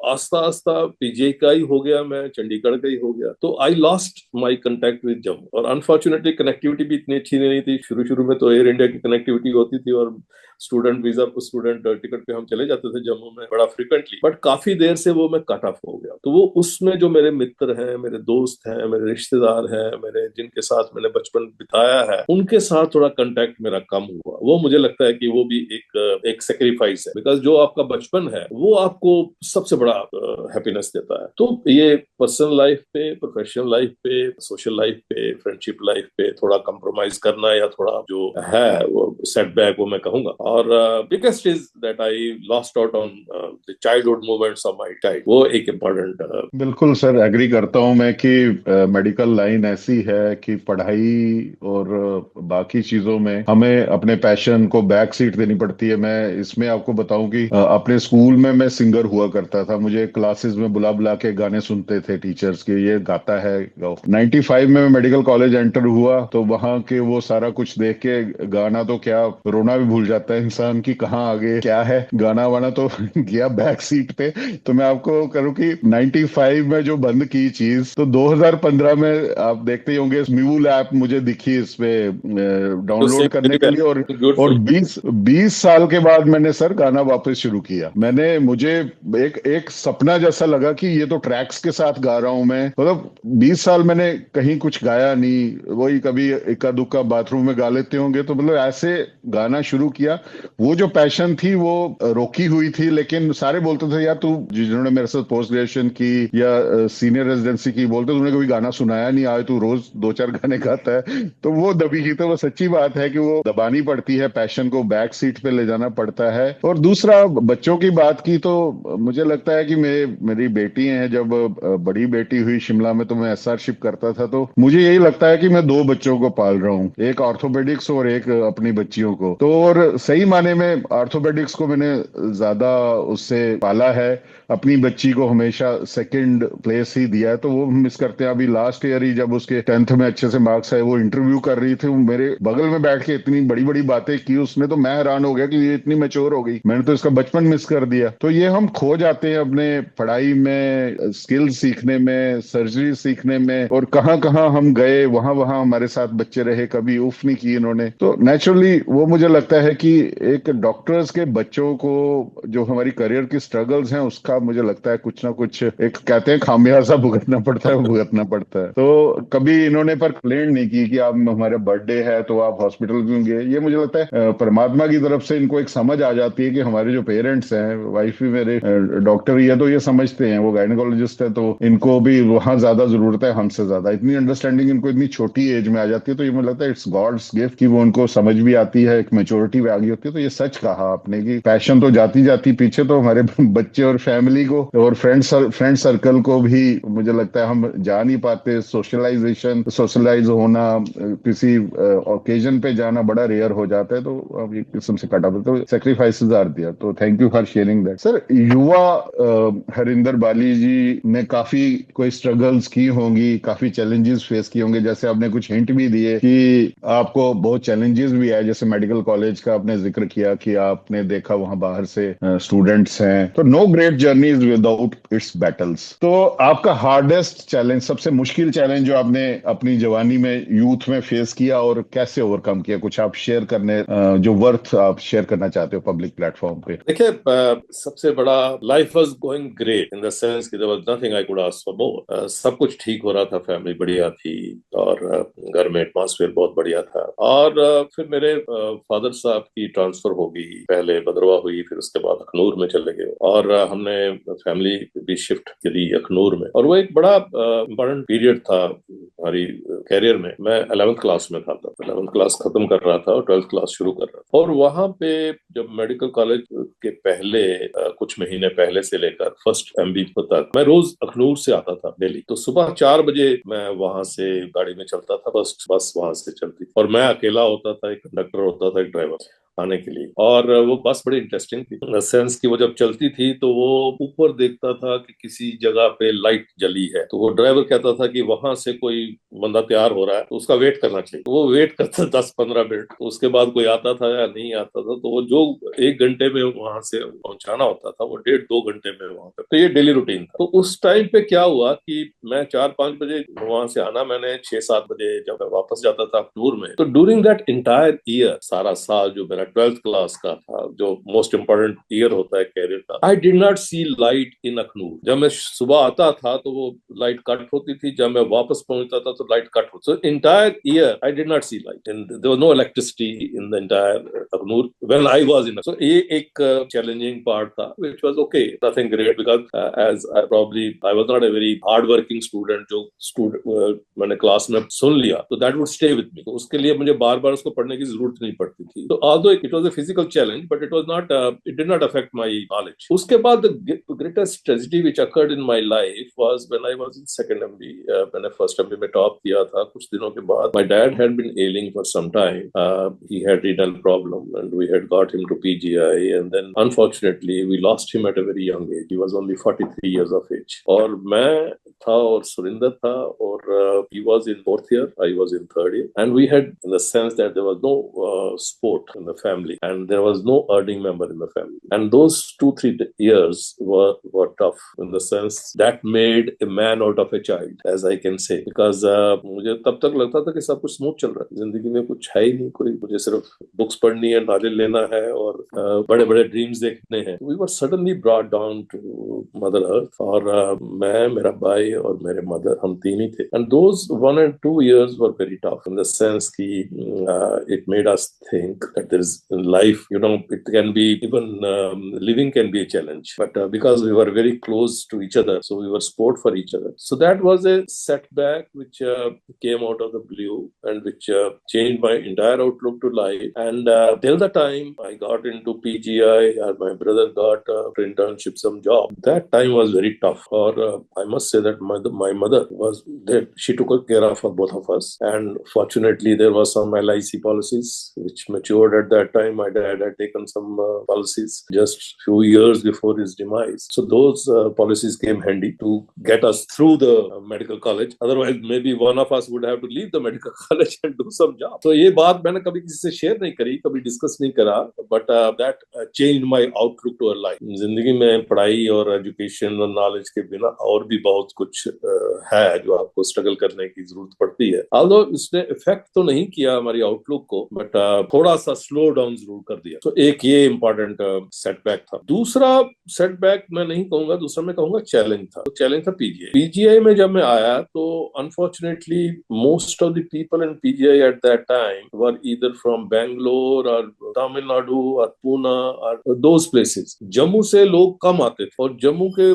आस्ता आस्ता पीजीआई का ही हो गया, मैं चंडीगढ़ का ही हो गया, तो I lost my contact with Jammu. और अनफॉर्चुनेटली कनेक्टिविटी भी इतनी अच्छी नहीं थी, शुरू शुरू में तो एयर इंडिया की कनेक्टिविटी होती थी और स्टूडेंट वीजा स्टूडेंट टिकट पे हम चले जाते थे जम्मू में बड़ा फ्रिक्वेंटली, बट काफी देर से वो मैं कट ऑफ हो गया। तो वो उसमें जो मेरे मित्र हैं, मेरे दोस्त हैं, मेरे रिश्तेदार हैं, मेरे जिनके साथ मैंने बचपन बिताया है, उनके साथ थोड़ा कांटेक्ट मेरा कम हुआ। वो मुझे लगता है कि वो भी एक सेक्रीफाइस है, बिकॉज जो आपका बचपन है वो आपको सबसे बड़ा हैप्पीनेस देता है। तो ये पर्सनल लाइफ पे, प्रोफेशनल लाइफ पे, सोशल लाइफ पे, फ्रेंडशिप लाइफ पे थोड़ा कंप्रोमाइज करना या थोड़ा जो है वो सेटबैक, वो मैं कहूंगा। और biggest is that I lost out on the childhood moments of my child, वो एक इम्पोर्टेंट। बिल्कुल सर, एग्री करता हूं मैं कि मेडिकल लाइन ऐसी है कि पढ़ाई और बाकी चीजों में हमें अपने पैशन को बैक सीट देनी पड़ती है। मैं इसमें आपको बताऊं कि अपने स्कूल में मैं सिंगर हुआ करता था, मुझे क्लासेस में बुला बुला के गाने सुनते थे टीचर्स के, ये गाता है गाओ। 95 में मैं मेडिकल कॉलेज एंटर हुआ तो वहां के वो सारा कुछ देख के गाना तो क्या, रोना भी भूल जाता है इंसान की कहाँ आगे क्या है, गाना वाना तो गया बैक सीट पे। तो मैं आपको करूँ कि 95 में जो बंद की चीज तो 2015 में आप देखते ही होंगे म्यूल ऐप मुझे दिखी इस पे डाउनलोड करने के लिए, और 20 साल के बाद मैंने सर गाना वापस शुरू किया। मुझे एक सपना जैसा लगा कि ये तो ट्रैक्स के साथ गा रहा हूं मैं, मतलब 20 साल मैंने कहीं कुछ गाया नहीं, वही कभी इक्का दुक्का बाथरूम में गा लेते होंगे, तो मतलब ऐसे गाना शुरू किया। वो जो पैशन थी वो रोकी हुई थी, लेकिन सारे बोलते थे यार तू, जिन्होंने मेरे साथ पोस्ट ग्रेजुएशन की या सीनियर रेजिडेंसी की, बोलते तूने कभी गाना सुनाया नहीं, आज तू रोज 2-4 गाने गाता है। तो वो दबी ही, तो वो सच्ची बात है कि वो दबानी पड़ती है, पैशन को बैक सीट पे ले जाना पड़ता है। और दूसरा, बच्चों की बात की तो मुझे लगता है कि मेरी बेटी है, जब बड़ी बेटी हुई शिमला में तो मैं एसआरशिप करता था, तो मुझे यही लगता है कि मैं 2 बच्चों को पाल रहा हूँ, एक ऑर्थोपेडिक्स और एक अपनी बच्चियों को। तो और सही माने में ऑर्थोपेडिक्स को मैंने ज्यादा उससे पाला है, अपनी बच्ची को हमेशा सेकंड प्लेस ही दिया है। तो वो मिस करते हैं। अभी लास्ट ईयर ही जब उसके 10th में अच्छे से मार्क्स आए, वो इंटरव्यू कर रही थी, वो मेरे बगल में बैठ के इतनी बड़ी बड़ी बातें की उसने, तो मैं हैरान हो गया कि ये इतनी मैच्योर हो गई, मैंने तो इसका बचपन मिस कर दिया। तो ये हम खो जाते हैं अपने पढ़ाई में, स्किल्स सीखने में, सर्जरी सीखने में, और कहाँ कहाँ हम गए, वहां वहां हमारे साथ बच्चे रहे, कभी उफ नहीं की इन्होंने। तो नेचुरली वो मुझे लगता है कि एक डॉक्टर्स के बच्चों को जो हमारी करियर की स्ट्रगल्स हैं उसका मुझे लगता है कुछ ना कुछ, एक कहते हैं खामियाजा भुगतना पड़ता है, वो भुगतना पड़ता है। तो कभी इन्होंने पर कंप्लेंट नहीं की कि आप, हमारे बर्थडे है तो आप हॉस्पिटल क्यों गए। ये मुझे लगता है परमात्मा की तरफ से इनको एक समझ आ जाती है कि हमारे जो पेरेंट्स हैं, वाइफ भी मेरे डॉक्टर ही है, तो ये समझते हैं, वो गायनेकोलॉजिस्ट है, तो इनको भी वहां ज्यादा जरूरत है हमसे ज्यादा, इतनी अंडरस्टैंडिंग इनको इतनी छोटी एज में आ जाती है। तो ये मुझे लगता है इट्स गॉड्स गिफ्ट कि वो उनको समझ भी आती है, एक मेच्योरिटी भी आ गई होती है। तो ये सच कहा आपने कि पैशन तो जाती जाती पीछे, तो हमारे बच्चे और फैमिली को और फ्रेंड सर्कल को भी मुझे लगता है हम जा नहीं पाते। सोशलाइज होना, किसी ओकेजन पे जाना बड़ा रेयर हो जाता है, तो अब एक किस्म से कटा, तो सेक्रीफाइसेस आर दियर। तो thank you for sharing that. Sir, युवा हरिंदर बाली जी ने काफी कोई स्ट्रगल्स की होंगी, काफी चैलेंजेस फेस किए होंगे, जैसे आपने कुछ हिंट भी दिए कि आपको बहुत चैलेंजेस भी आए, जैसे मेडिकल कॉलेज का आपने जिक्र किया कि आपने देखा वहां बाहर से स्टूडेंट्स हैं। तो no great journeys without its battles. तो आपका हार्डेस्ट चैलेंज, सबसे मुश्किल चैलेंज जो आपने अपनी जवानी में, यूथ में फेस किया और कैसे ओवरकम किया, कुछ आप शेयर करने, जो वर्थ आप शेयर करना चाहते हो पब्लिक प्लेटफॉर्म पे। देखिए, सबसे बड़ा, life was going great in the sense कि there was nothing I could ask for more. सब कुछ ठीक हो रहा था, फैमिली बढ़िया थी, और घर में एटमॉस्फेयर बहुत बढ़िया था। और फिर मेरे फादर साहब की ट्रांसफर हो गई, पहले भदरवा हुई, फिर उसके बाद अखनूर में चले गए, और हमने फैमिली भी शिफ्ट करी अखनूर में। और वो एक बड़ा इम्पोर्टेंट पीरियड था हमारी कैरियर में। मैं 11th क्लास में था, तब 11th क्लास खत्म कर रहा था और 12th क्लास शुरू कर रहा था। और वहां पे जब मेडिकल कॉलेज के पहले कुछ महीने पहले से लेकर फर्स्ट MB तक मैं रोज अखनूर से आता था दिल्ली। तो सुबह 4 बजे मैं वहां से गाड़ी में चलता था, फर्स्ट बस वहां से चलती, और मैं अकेला होता था, एक कंडक्टर होता था, एक ड्राइवर। आने के लिए। और वो बस बड़ी इंटरेस्टिंग थी, सेंस की वो जब चलती थी तो वो ऊपर देखता था कि किसी जगह पे लाइट जली है, तो वो ड्राइवर कहता था कि वहां से कोई बंदा तैयार हो रहा है तो उसका वेट करना चाहिए। वो वेट करता 10-15 मिनट, तो उसके बाद कोई आता था या नहीं आता था, तो वो जो 1 घंटे में वहां से पहुंचाना होता था वो 1.5-2 घंटे में वहां पे। तो ये डेली रूटीन था। तो उस टाइम पे क्या हुआ कि मैं 4-5 बजे वहां से आना, मैंने 6-7 बजे जब मैं वापस जाता था टूर में, तो ड्यूरिंग दैट इंटायर ईयर, सारा साल जो मेरा 12th क्लास का था, जो मोस्ट इंपॉर्टेंट ईयर होता है कैरियर का, I did not see light in Akhnoor. जब मैं सुबह आता था तो वो लाइट कट होती थी, जब मैं वापस पहुंचता था तो लाइट कट होती। So entire year I did not see light and there was no electricity in the entire Akhnoor when I was in. So ये एक चैलेंजिंग पार्ट था, which was okay, nothing great, because as I probably I was not a very hard working student. जो स्टूडेंट मैंने क्लास में सुन लिया तो that would stay with me, तो उसके लिए मुझे बार बार उसको पढ़ने की जरूरत नहीं पड़ती थी। तो although it was a physical challenge, but it was not, it did not affect my knowledge. उसके बाद the greatest tragedy which occurred in my life was when I was in second MB. मैंने फर्स्ट एमबी में टॉप किया था, कुछ दिनों के बाद my dad had been ailing for some time, he had renal problem and we had got him to PGI and then unfortunately we lost him at a very young age, he was only 43 years of age. और मैं था और सुरिंदर था, और he was in fourth year, I was in third year, and we had, in the sense that there was no sport in the family and there was no earning member in the family, and those 2-3 years were tough in the sense that made a man out of a child, as I can say, because मुझे तब तक लगता था कि सब कुछ स्मूथ चल रहा है, जिंदगी में कुछ है ही नहीं, कोई मुझे सिर्फ बुक्स पढ़नी है, नॉलेज लेना है और बड़े बड़े ड्रीम्स देखने हैं। We were suddenly brought down to mother earth, और मैं, मेरा भाई और मेरे मदर, हम तीन ही थे। And those 1 and 2 years were very tough in the sense कि it made us think that there is in life, you know, it can be even living can be a challenge, but because we were very close to each other, so we were support for each other. So that was a setback which came out of the blue and which changed my entire outlook to life. And till the time I got into PGI or my brother got internship, some job, that time was very tough. Or I must say that my mother was there. She took care of both of us, and fortunately there was some LIC policies which matured at that time. My dad had taken some policies just few years before his demise, so those policies came handy to get us through the medical college. Otherwise maybe one of us would have to leave the medical college and do some job. So ये बात मैंने कभी किसी से शेयर नहीं करी, कभी डिस्कस नहीं करा, but that changed my outlook to our life. जिंदगी में पढ़ाई और एजुकेशन और नॉलेज के बिना और भी बहुत कुछ है जो आपको स्ट्रगल करने की जरूरत पड़ती है। ऑल्दो इसने इफेक्ट तो नहीं किया हमारी आउटलुक को, बट थोड़ा सा स्लो डाउन जरूर कर दिया। तो एक ये इंपॉर्टेंट सेटबैक था। दूसरा सेटबैक मैं नहीं कहूंगा, दूसरा मैं कहूंगा चैलेंज था। तो चैलेंज था पीजीआई में जब मैं आया तो unfortunately most of the people in PGI eight that time were either from Bangalore और तमिलनाडु और पूना और दोज प्लेसेस। जम्मू से लोग कम आते थे, और जम्मू के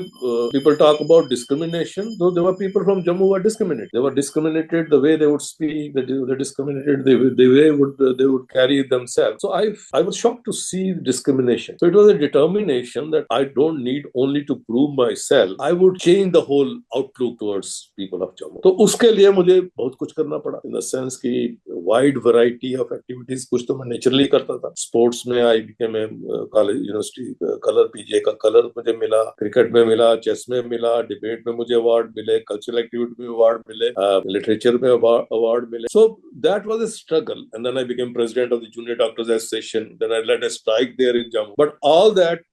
people talk about discrimination, though there were people from Jammu who were discriminated. They were discriminated the way they would speak, they discriminated the way they would carry themselves. So I was shocked to see discrimination. So it was a determination that I don't need only to prove myself, I would change the whole outlook towards people of Jammu. तो उसके लिए मुझे बहुत कुछ करना पड़ा, in the sense कि wide variety of activities। कुछ तो मैं नेचुरली करता था, स्पोर्ट्स में आई became a college university colour, PGI का कलर मुझे मिला, क्रिकेट में मिला, चेस में मिला, डिबेट में मुझे अवार्ड मिले, कल्चरल एक्टिविटी में अवार्ड मिले, लिटरेचर में अवार्ड मिले। So that was a struggle, and then I became president of the junior doctors association, then I led a strike there in Jammu. But all that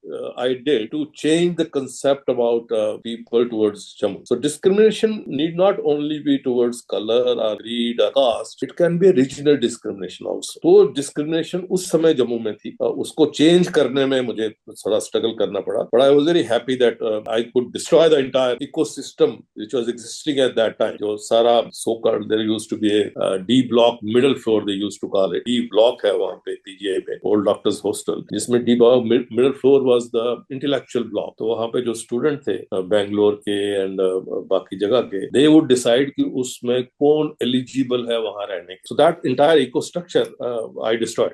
I did to change the concept about people towards Jammu. So discrimination need not only be towards color or creed or caste, it can be a regional discrimination also. तो discrimination उस समय जम्मू में थी, उसको चेंज करने में मुझे थोड़ा स्ट्रगल करना पड़ा, but I was very happy that I could destroy the entire ecosystem which was existing at that time. जो सारा so-called, there used to be a D block middle floor, they used to call it D block है वहाँ पे PGI में, old doctors hostel, जिसमें D block middle floor was the intellectual block. तो वहाँ पे जो स्टूडेंट थे बैंगलोर के एंड बाकी जगह के, they would decide कि उसमें कौन eligible है वहाँ रहने के. So that entire eco-structure I destroyed.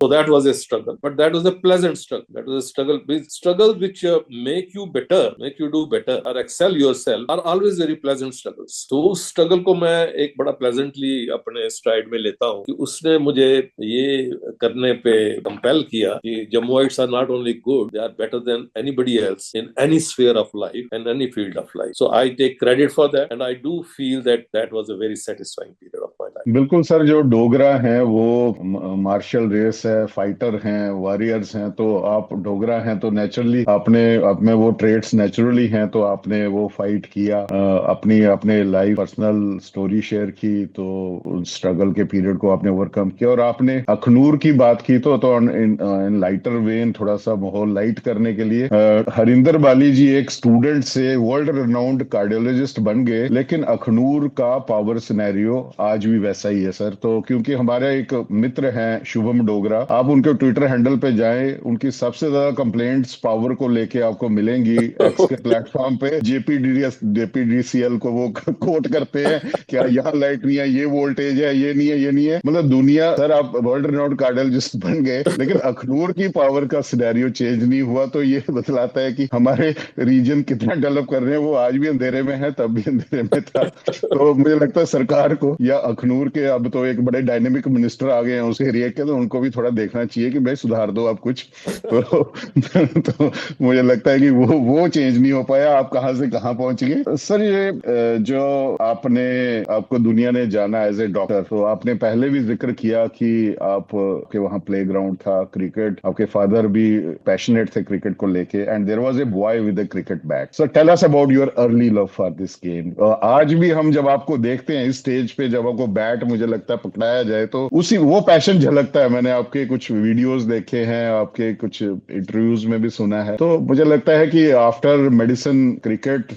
So that was a struggle, but that was a pleasant struggle. That was a struggle which make you better, make you do better or excel yourself, are always very very pleasant struggles. तो उस स्ट्रगल को मैं एक बड़ा प्लेजेंटली अपने स्ट्राइड में लेता हूँ कि उसने मुझे ये करने पे कंपेल किया कि Jammuites are not only good, they are better than anybody else in any sphere of life and any field of life. So I take credit for that and I do feel that that was a very satisfying period of my life. बिल्कुल सर, जो डोगरा हैं वो मार्शल रेस है, फाइटर हैं, वॉरियर्स हैं, तो आप डोगरा हैं तो नेचुरली आपने आप में वो ट्रेड्स नेचुरली हैं, तो आपने वो फाइट किया, अपनी अपने लाइफ पर्सनल स्टोरी शेयर की, तो स्ट्रगल के पीरियड को आपने ओवरकम किया। और आपने अखनूर की बात की तो इन लाइटर वेन थोड़ा सा माहौल लाइट करने के लिए हरिंदर बाली जी एक स्टूडेंट से वर्ल्ड रिनाउंड कार्डियोलॉजिस्ट बन गए, लेकिन अखनूर का पावर सिनेरियो आज भी वैसा ही है सर। तो क्योंकि हमारे एक मित्र हैं शुभम डोगरा, आप उनके ट्विटर हैंडल पे जाएं, उनकी सबसे ज्यादा कंप्लेंट्स पावर को लेके आपको मिलेंगी एक्स के प्लेटफॉर्म पे। जेपीडीसीएल को वो कोट करते हैं कि यहाँ लाइट नहीं है, ये वोल्टेज है, ये नहीं है, ये नहीं है। मतलब दुनिया, सर आप वर्ल्ड रिनाउंड कार्डियोलॉजिस्ट बन गए, लेकिन अखनूर की पावर का सिनेरियो चेंज नहीं हुआ। तो ये बतलाता है कि हमारे रीजन कितना डेवलप कर रहे हैं। वो आज भी अंधेरे में है, तब भी अंधेरे में था। तो मुझे लगता है सरकार को या अखनूर के, अब तो एक बड़े डायनेमिक मिनिस्टर आ गए हैं उस एरिया के, तो उनको भी थोड़ा देखना चाहिए कि भाई सुधार दो आप कुछ। तो मुझे लगता है कि वो चेंज नहीं हो पाया। आप कहाँ से कहाँ पहुंच गए सर। ये जो आपको दुनिया ने जाना एज ए डॉक्टर, तो आपने पहले भी जिक्र किया कि आपके वहाँ प्ले ग्राउंड था, क्रिकेट, आपके फादर भी पैशनेट थे क्रिकेट को लेके, and there was a boy with a cricket bat. So tell us about your early love for this game. आज भी हम जब आपको देखते हैं इस स्टेज पे, जब आपको बैट मुझे लगता है पकड़ाया जाए, तो उसी वो पैशन झलकता है। मैंने आपके कुछ वीडियोस देखे हैं, आपके कुछ इंटरव्यूज में भी सुना है, तो मुझे लगता है कि आफ्टर मेडिसिन क्रिकेट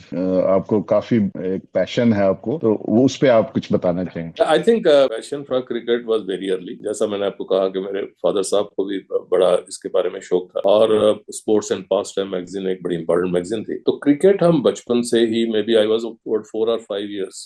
आपको काफी एक पैशन है आपको, तो वो उस पे आप कुछ बताना चाहेंगे। I think passion for cricket was very early. जैसा मैंने आपको कहा कि मेरे फादर साहब को भी बड़ा इसके बारे में शौक था, और sports and pass time magazine एक बड़ी इंपॉर्टेंट मैगजीन थी। तो क्रिकेट हम बचपन से ही, may be I was about 4 or 5 years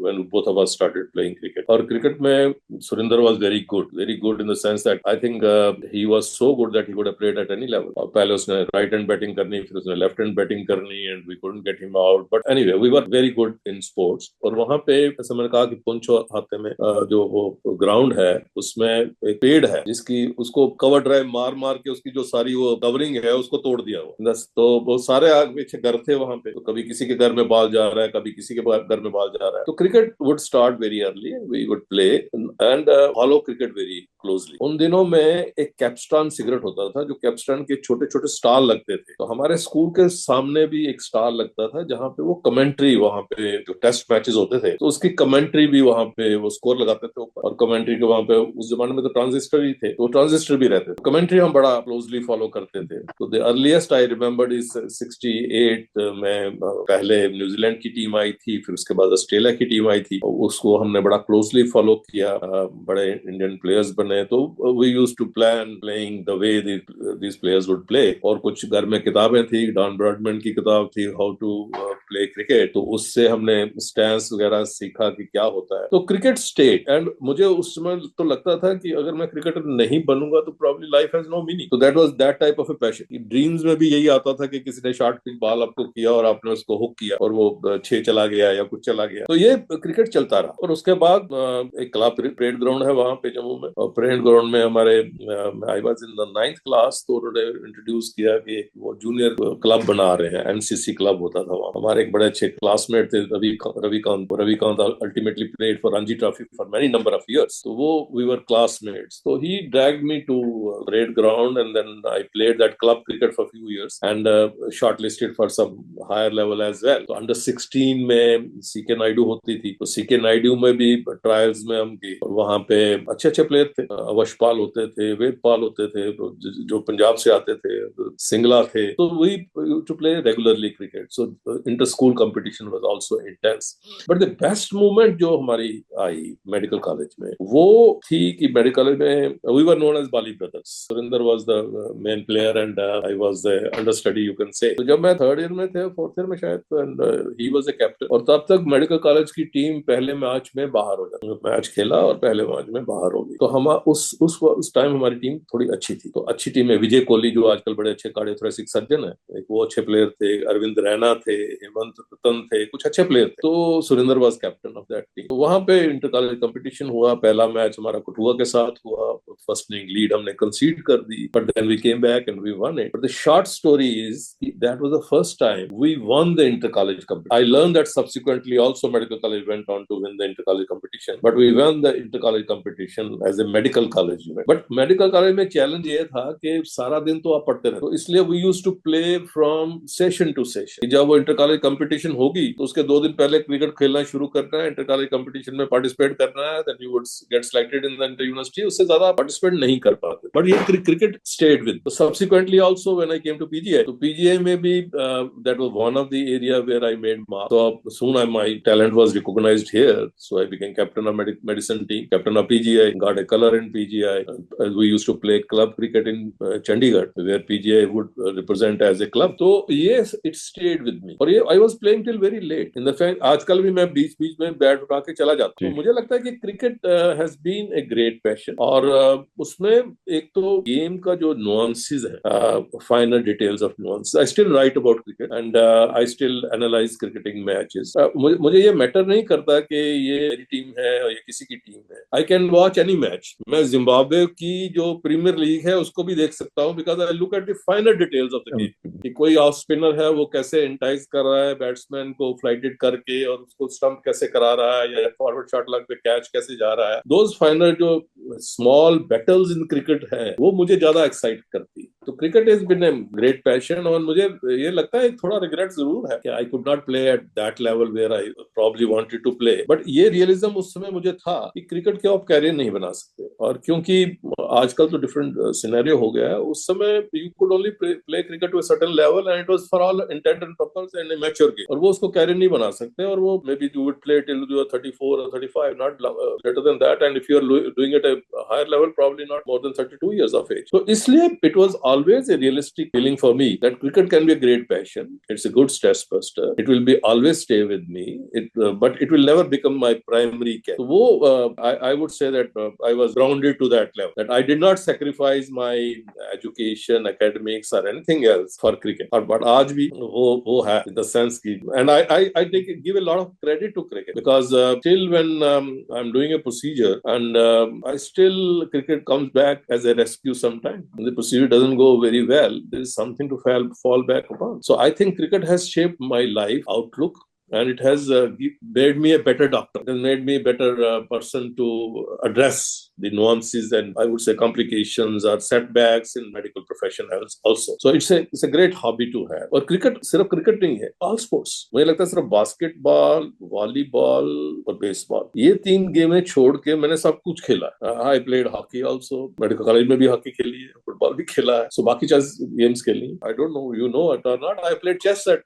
when both of us started playing cricket. और क्रिकेट में Surendra was very good in the sense that I think he was so good that he could have played at any level. और पहले उसने राइट हैंड बैटिंग करनी, फिर उसने लेफ्ट हैंड बैटिंग करनी, and we couldn't get him out. But anyway, we were very good in sports. और वहां पे जैसे मैंने कहा कि पुंछो हाथे में जो वो ग्राउंड है, उसमें एक पेड़ है जिसकी उसको कवर ड्राइव मार मार के उसकी जो सारी वो कवरिंग है उसको तोड़ दिया हुआ। तो वो सारे आगे पीछे घर थे वहां पे, तो कभी किसी के घर में बॉल जा रहा है, कभी किसी के घर में बॉल जा रहा है। तो cricket would start very early, we would play and follow cricket very closely. उन दिनों में एक कैप्स्टॉन सिगरेट होता था, जो कैप्स्टॉन के छोटे छोटे स्टॉल लगते थे। तो हमारे स्कूल के सामने भी एक स्टॉल लगता था जहाँ पे वो कमेंट्री, वहां पे जो टेस्ट मैचेस होते थे तो उसकी कमेंट्री भी वहां पे वो स्कोर लगाते थे ऊपर, और कमेंट्री के वहां पे उस जमाने में तो ट्रांजिस्टर ही थे, तो ट्रांजिस्टर भी रहते थे। कमेंट्री हम बड़ा क्लोजली फॉलो करते थे। तो the earliest I remembered is 68 में पहले न्यूजीलैंड की टीम आई थी, फिर उसके बाद ऑस्ट्रेलिया की टीम आई थी, उसको हमने बड़ा क्लोजली फॉलो किया। बड़े इंडियन प्लेयर्स बने, तो we used to plan playing the way these players would play. और कुछ घर में किताबें थी, डॉन ब्रॉडमैन की किताब थी हाउ टू प्ले क्रिकेट, तो उससे हमने स्टैंस वगैरह सीखा कि क्या होता है। तो क्रिकेट स्टेट, एंड मुझे उस समय तो लगता था कि अगर मैं क्रिकेटर नहीं बनूंगा तो probably life has no meaning. तो that was that type of a passion. Dreams में भी यही आता था कि किसी ने शॉर्ट पिच बॉल आपको किया और आपने उसको हुक किया और वो 6 चला गया या कुछ चला गया। तो ये क्रिकेट चलता रहा। और उसके बाद एक क्लब परेड ग्राउंड है वहां पे जम्मू में, और परेड ग्राउंड में हमारे आई was in the 9th class, तो उन्होंने इंट्रोड्यूस किया कि वो जूनियर क्लब बना रहे हैं, एनसीसी क्लब होता था वहां। हमारे एक बड़े अच्छे क्लासमेट थे Ravikant ultimately played for Ranji trophy for many number of years, तो वो वी वर क्लासमेट्स। तो he dragged me to parade ground and then I played that club cricket for few years and shortlisted for some higher level as well. तो अंडर 16 में सीके नायडू होती थी, तो सीके नायडू में भी ट्रायल्स में हम गए, वहां पे अच्छे अच्छे प्लेयर थे, अवशपाल होते थे, वेदपाल होते थे, जो पंजाब से आते थे, सिंगला थे। तो we too play regularly cricket. So inter school competition was also intense. But the best moment जो हमारी आई मेडिकल कॉलेज में, वो थी कि मेडिकल कॉलेज में we were known as Bali brothers. Surendra was the main player and I was the understudy you can say. तो जब मैं 3rd ईयर में थे, 4th ईयर में शायद, and he was the captain. और तब तक मेडिकल कॉलेज की टीम पहले मैच में बाहर हो जाती, मैच खेला और पहले मैच में बाहर हो गई। तो उस टाइम हमारी टीम थोड़ी अच्छी थी। तो अच्छी टीम में विजय कोहली जो आजकल बड़े अच्छे कार्डियोथोरेसिक सर्जन है, एक वो अच्छे प्लेयर थे, अरविंद रैना थे, हेमंत रतन थे, कुछ अच्छे प्लेयर थे। तो Surendra was captain of that team. तो वहां पे इंटर कॉलेज कंपटीशन हुआ। पहला मैच हमारा कठुआ के साथ हुआ। फर्स्ट इनिंग लीड हमने कंसीड कर दी, but then we came back and we won it. But the short story is that was the first time we won the inter college competition. I learned that subsequently also medical college went on to win the inter college competition, but we won the inter college competition as a medical college unit. But medical college में challenge ये था कि सारा दिन तो आप पढ़ते रहे, तो इसलिए we used to play from session to session. जब वो इंटर कॉलेज कंपटीशन होगी तो उसके 2 दिन पहले क्रिकेट खेलना शुरू करना है, इंटर कॉलेज कंपटीशन में पार्टिसिपेट करना है, then you would get selected in the inter university. उससे ज्यादा पार्टिसिपेट नहीं कर पाते, but ये cricket stayed with. So subsequently also when I came to PGI, तो PGI में भी that was one of the area where I made mark. So soon my talent was recognized here. So I became captain of medicine team, captain of PGI, got a color in PGI. We used to play club cricket in Chandigarh, where PGI would represent as a club. So yes, it stayed with me. और ये I was playing till very late. In the fact, आजकल भी मैं बीच में बैट उठा के चला जाता हूँ। तो मुझे लगता है कि cricket has been a great passion. और उसमें एक तो गेम का जो nuances है, finer details of nuances. I still write about cricket and I still analyze cricketing matches. मुझे ये मैटर नहीं करता कि ये मेरी टीम है और ये किसी की टीम है। I can watch any match. मैं जिम्बाब्वे की जो प्रीमियर लीग है उसको भी देख सकता हूँ, because I look at the फाइनर details of the game कि कोई ऑफ स्पिनर है वो कैसे एंटाइज कर रहा है बैट्समैन को फ्लाइटेड करके और उसको स्टंप कैसे करा रहा है या फॉरवर्ड शॉट लग पे कैच कैसे जा रहा है। दोज फाइनर जो स्मॉल बैटल्स इन क्रिकेट है वो मुझे ज्यादा एक्साइट करती है। तो cricket is been a great passion और मुझे ये लगता है थोड़ा रिग्रेट जरूर है कि I could not play at that level where I probably wanted to play. But ये रियलिज्म उस समय मुझे था कि क्रिकेट के आप कैरियर नहीं बना सकते, और क्योंकि आजकल तो डिफरेंट सिनेरियो हो गया है, उस समय you could only play cricket to a certain level and it was for all intent and purpose and a mature game, और वो उसको कैरियर नहीं बना सकते, और वो may be you would play till you are 34 or 35, not later than that, and if you are doing it at a higher level probably not more than 32 years of age. So इसलिए it was always a realistic feeling for me that cricket can be a great passion. It's a good stress buster. It will be always stay with me. But it will never become my primary care. So I would say that I was grounded to that level. That I did not sacrifice my education, academics, or anything else for cricket. But आज भी वो है in the sense कि, and I give a lot of credit to cricket because still when I'm doing a procedure and I still cricket comes back as a rescue sometimes. When the procedure doesn't go very well, there is something to fall back upon. So I think cricket has shaped my life outlook, and it has made me a better doctor. It has made me a better person to address the nuances and I would say complications or setbacks in medical profession also. So it's a great hobby to have. और क्रिकेट सिर्फ क्रिकेट नहीं है, ऑल स्पोर्ट्स। मुझे लगता है सिर्फ बास्केटबॉल, वॉलीबॉल और बेसबॉल, ये 3 गेमें छोड़ के मैंने सब कुछ खेला। I played hockey also, medical college में भी हॉकी खेली है, फुटबॉल भी खेला है, सो बाकी चेस गेम्स खेली। I don't know you know it और not, I played chess at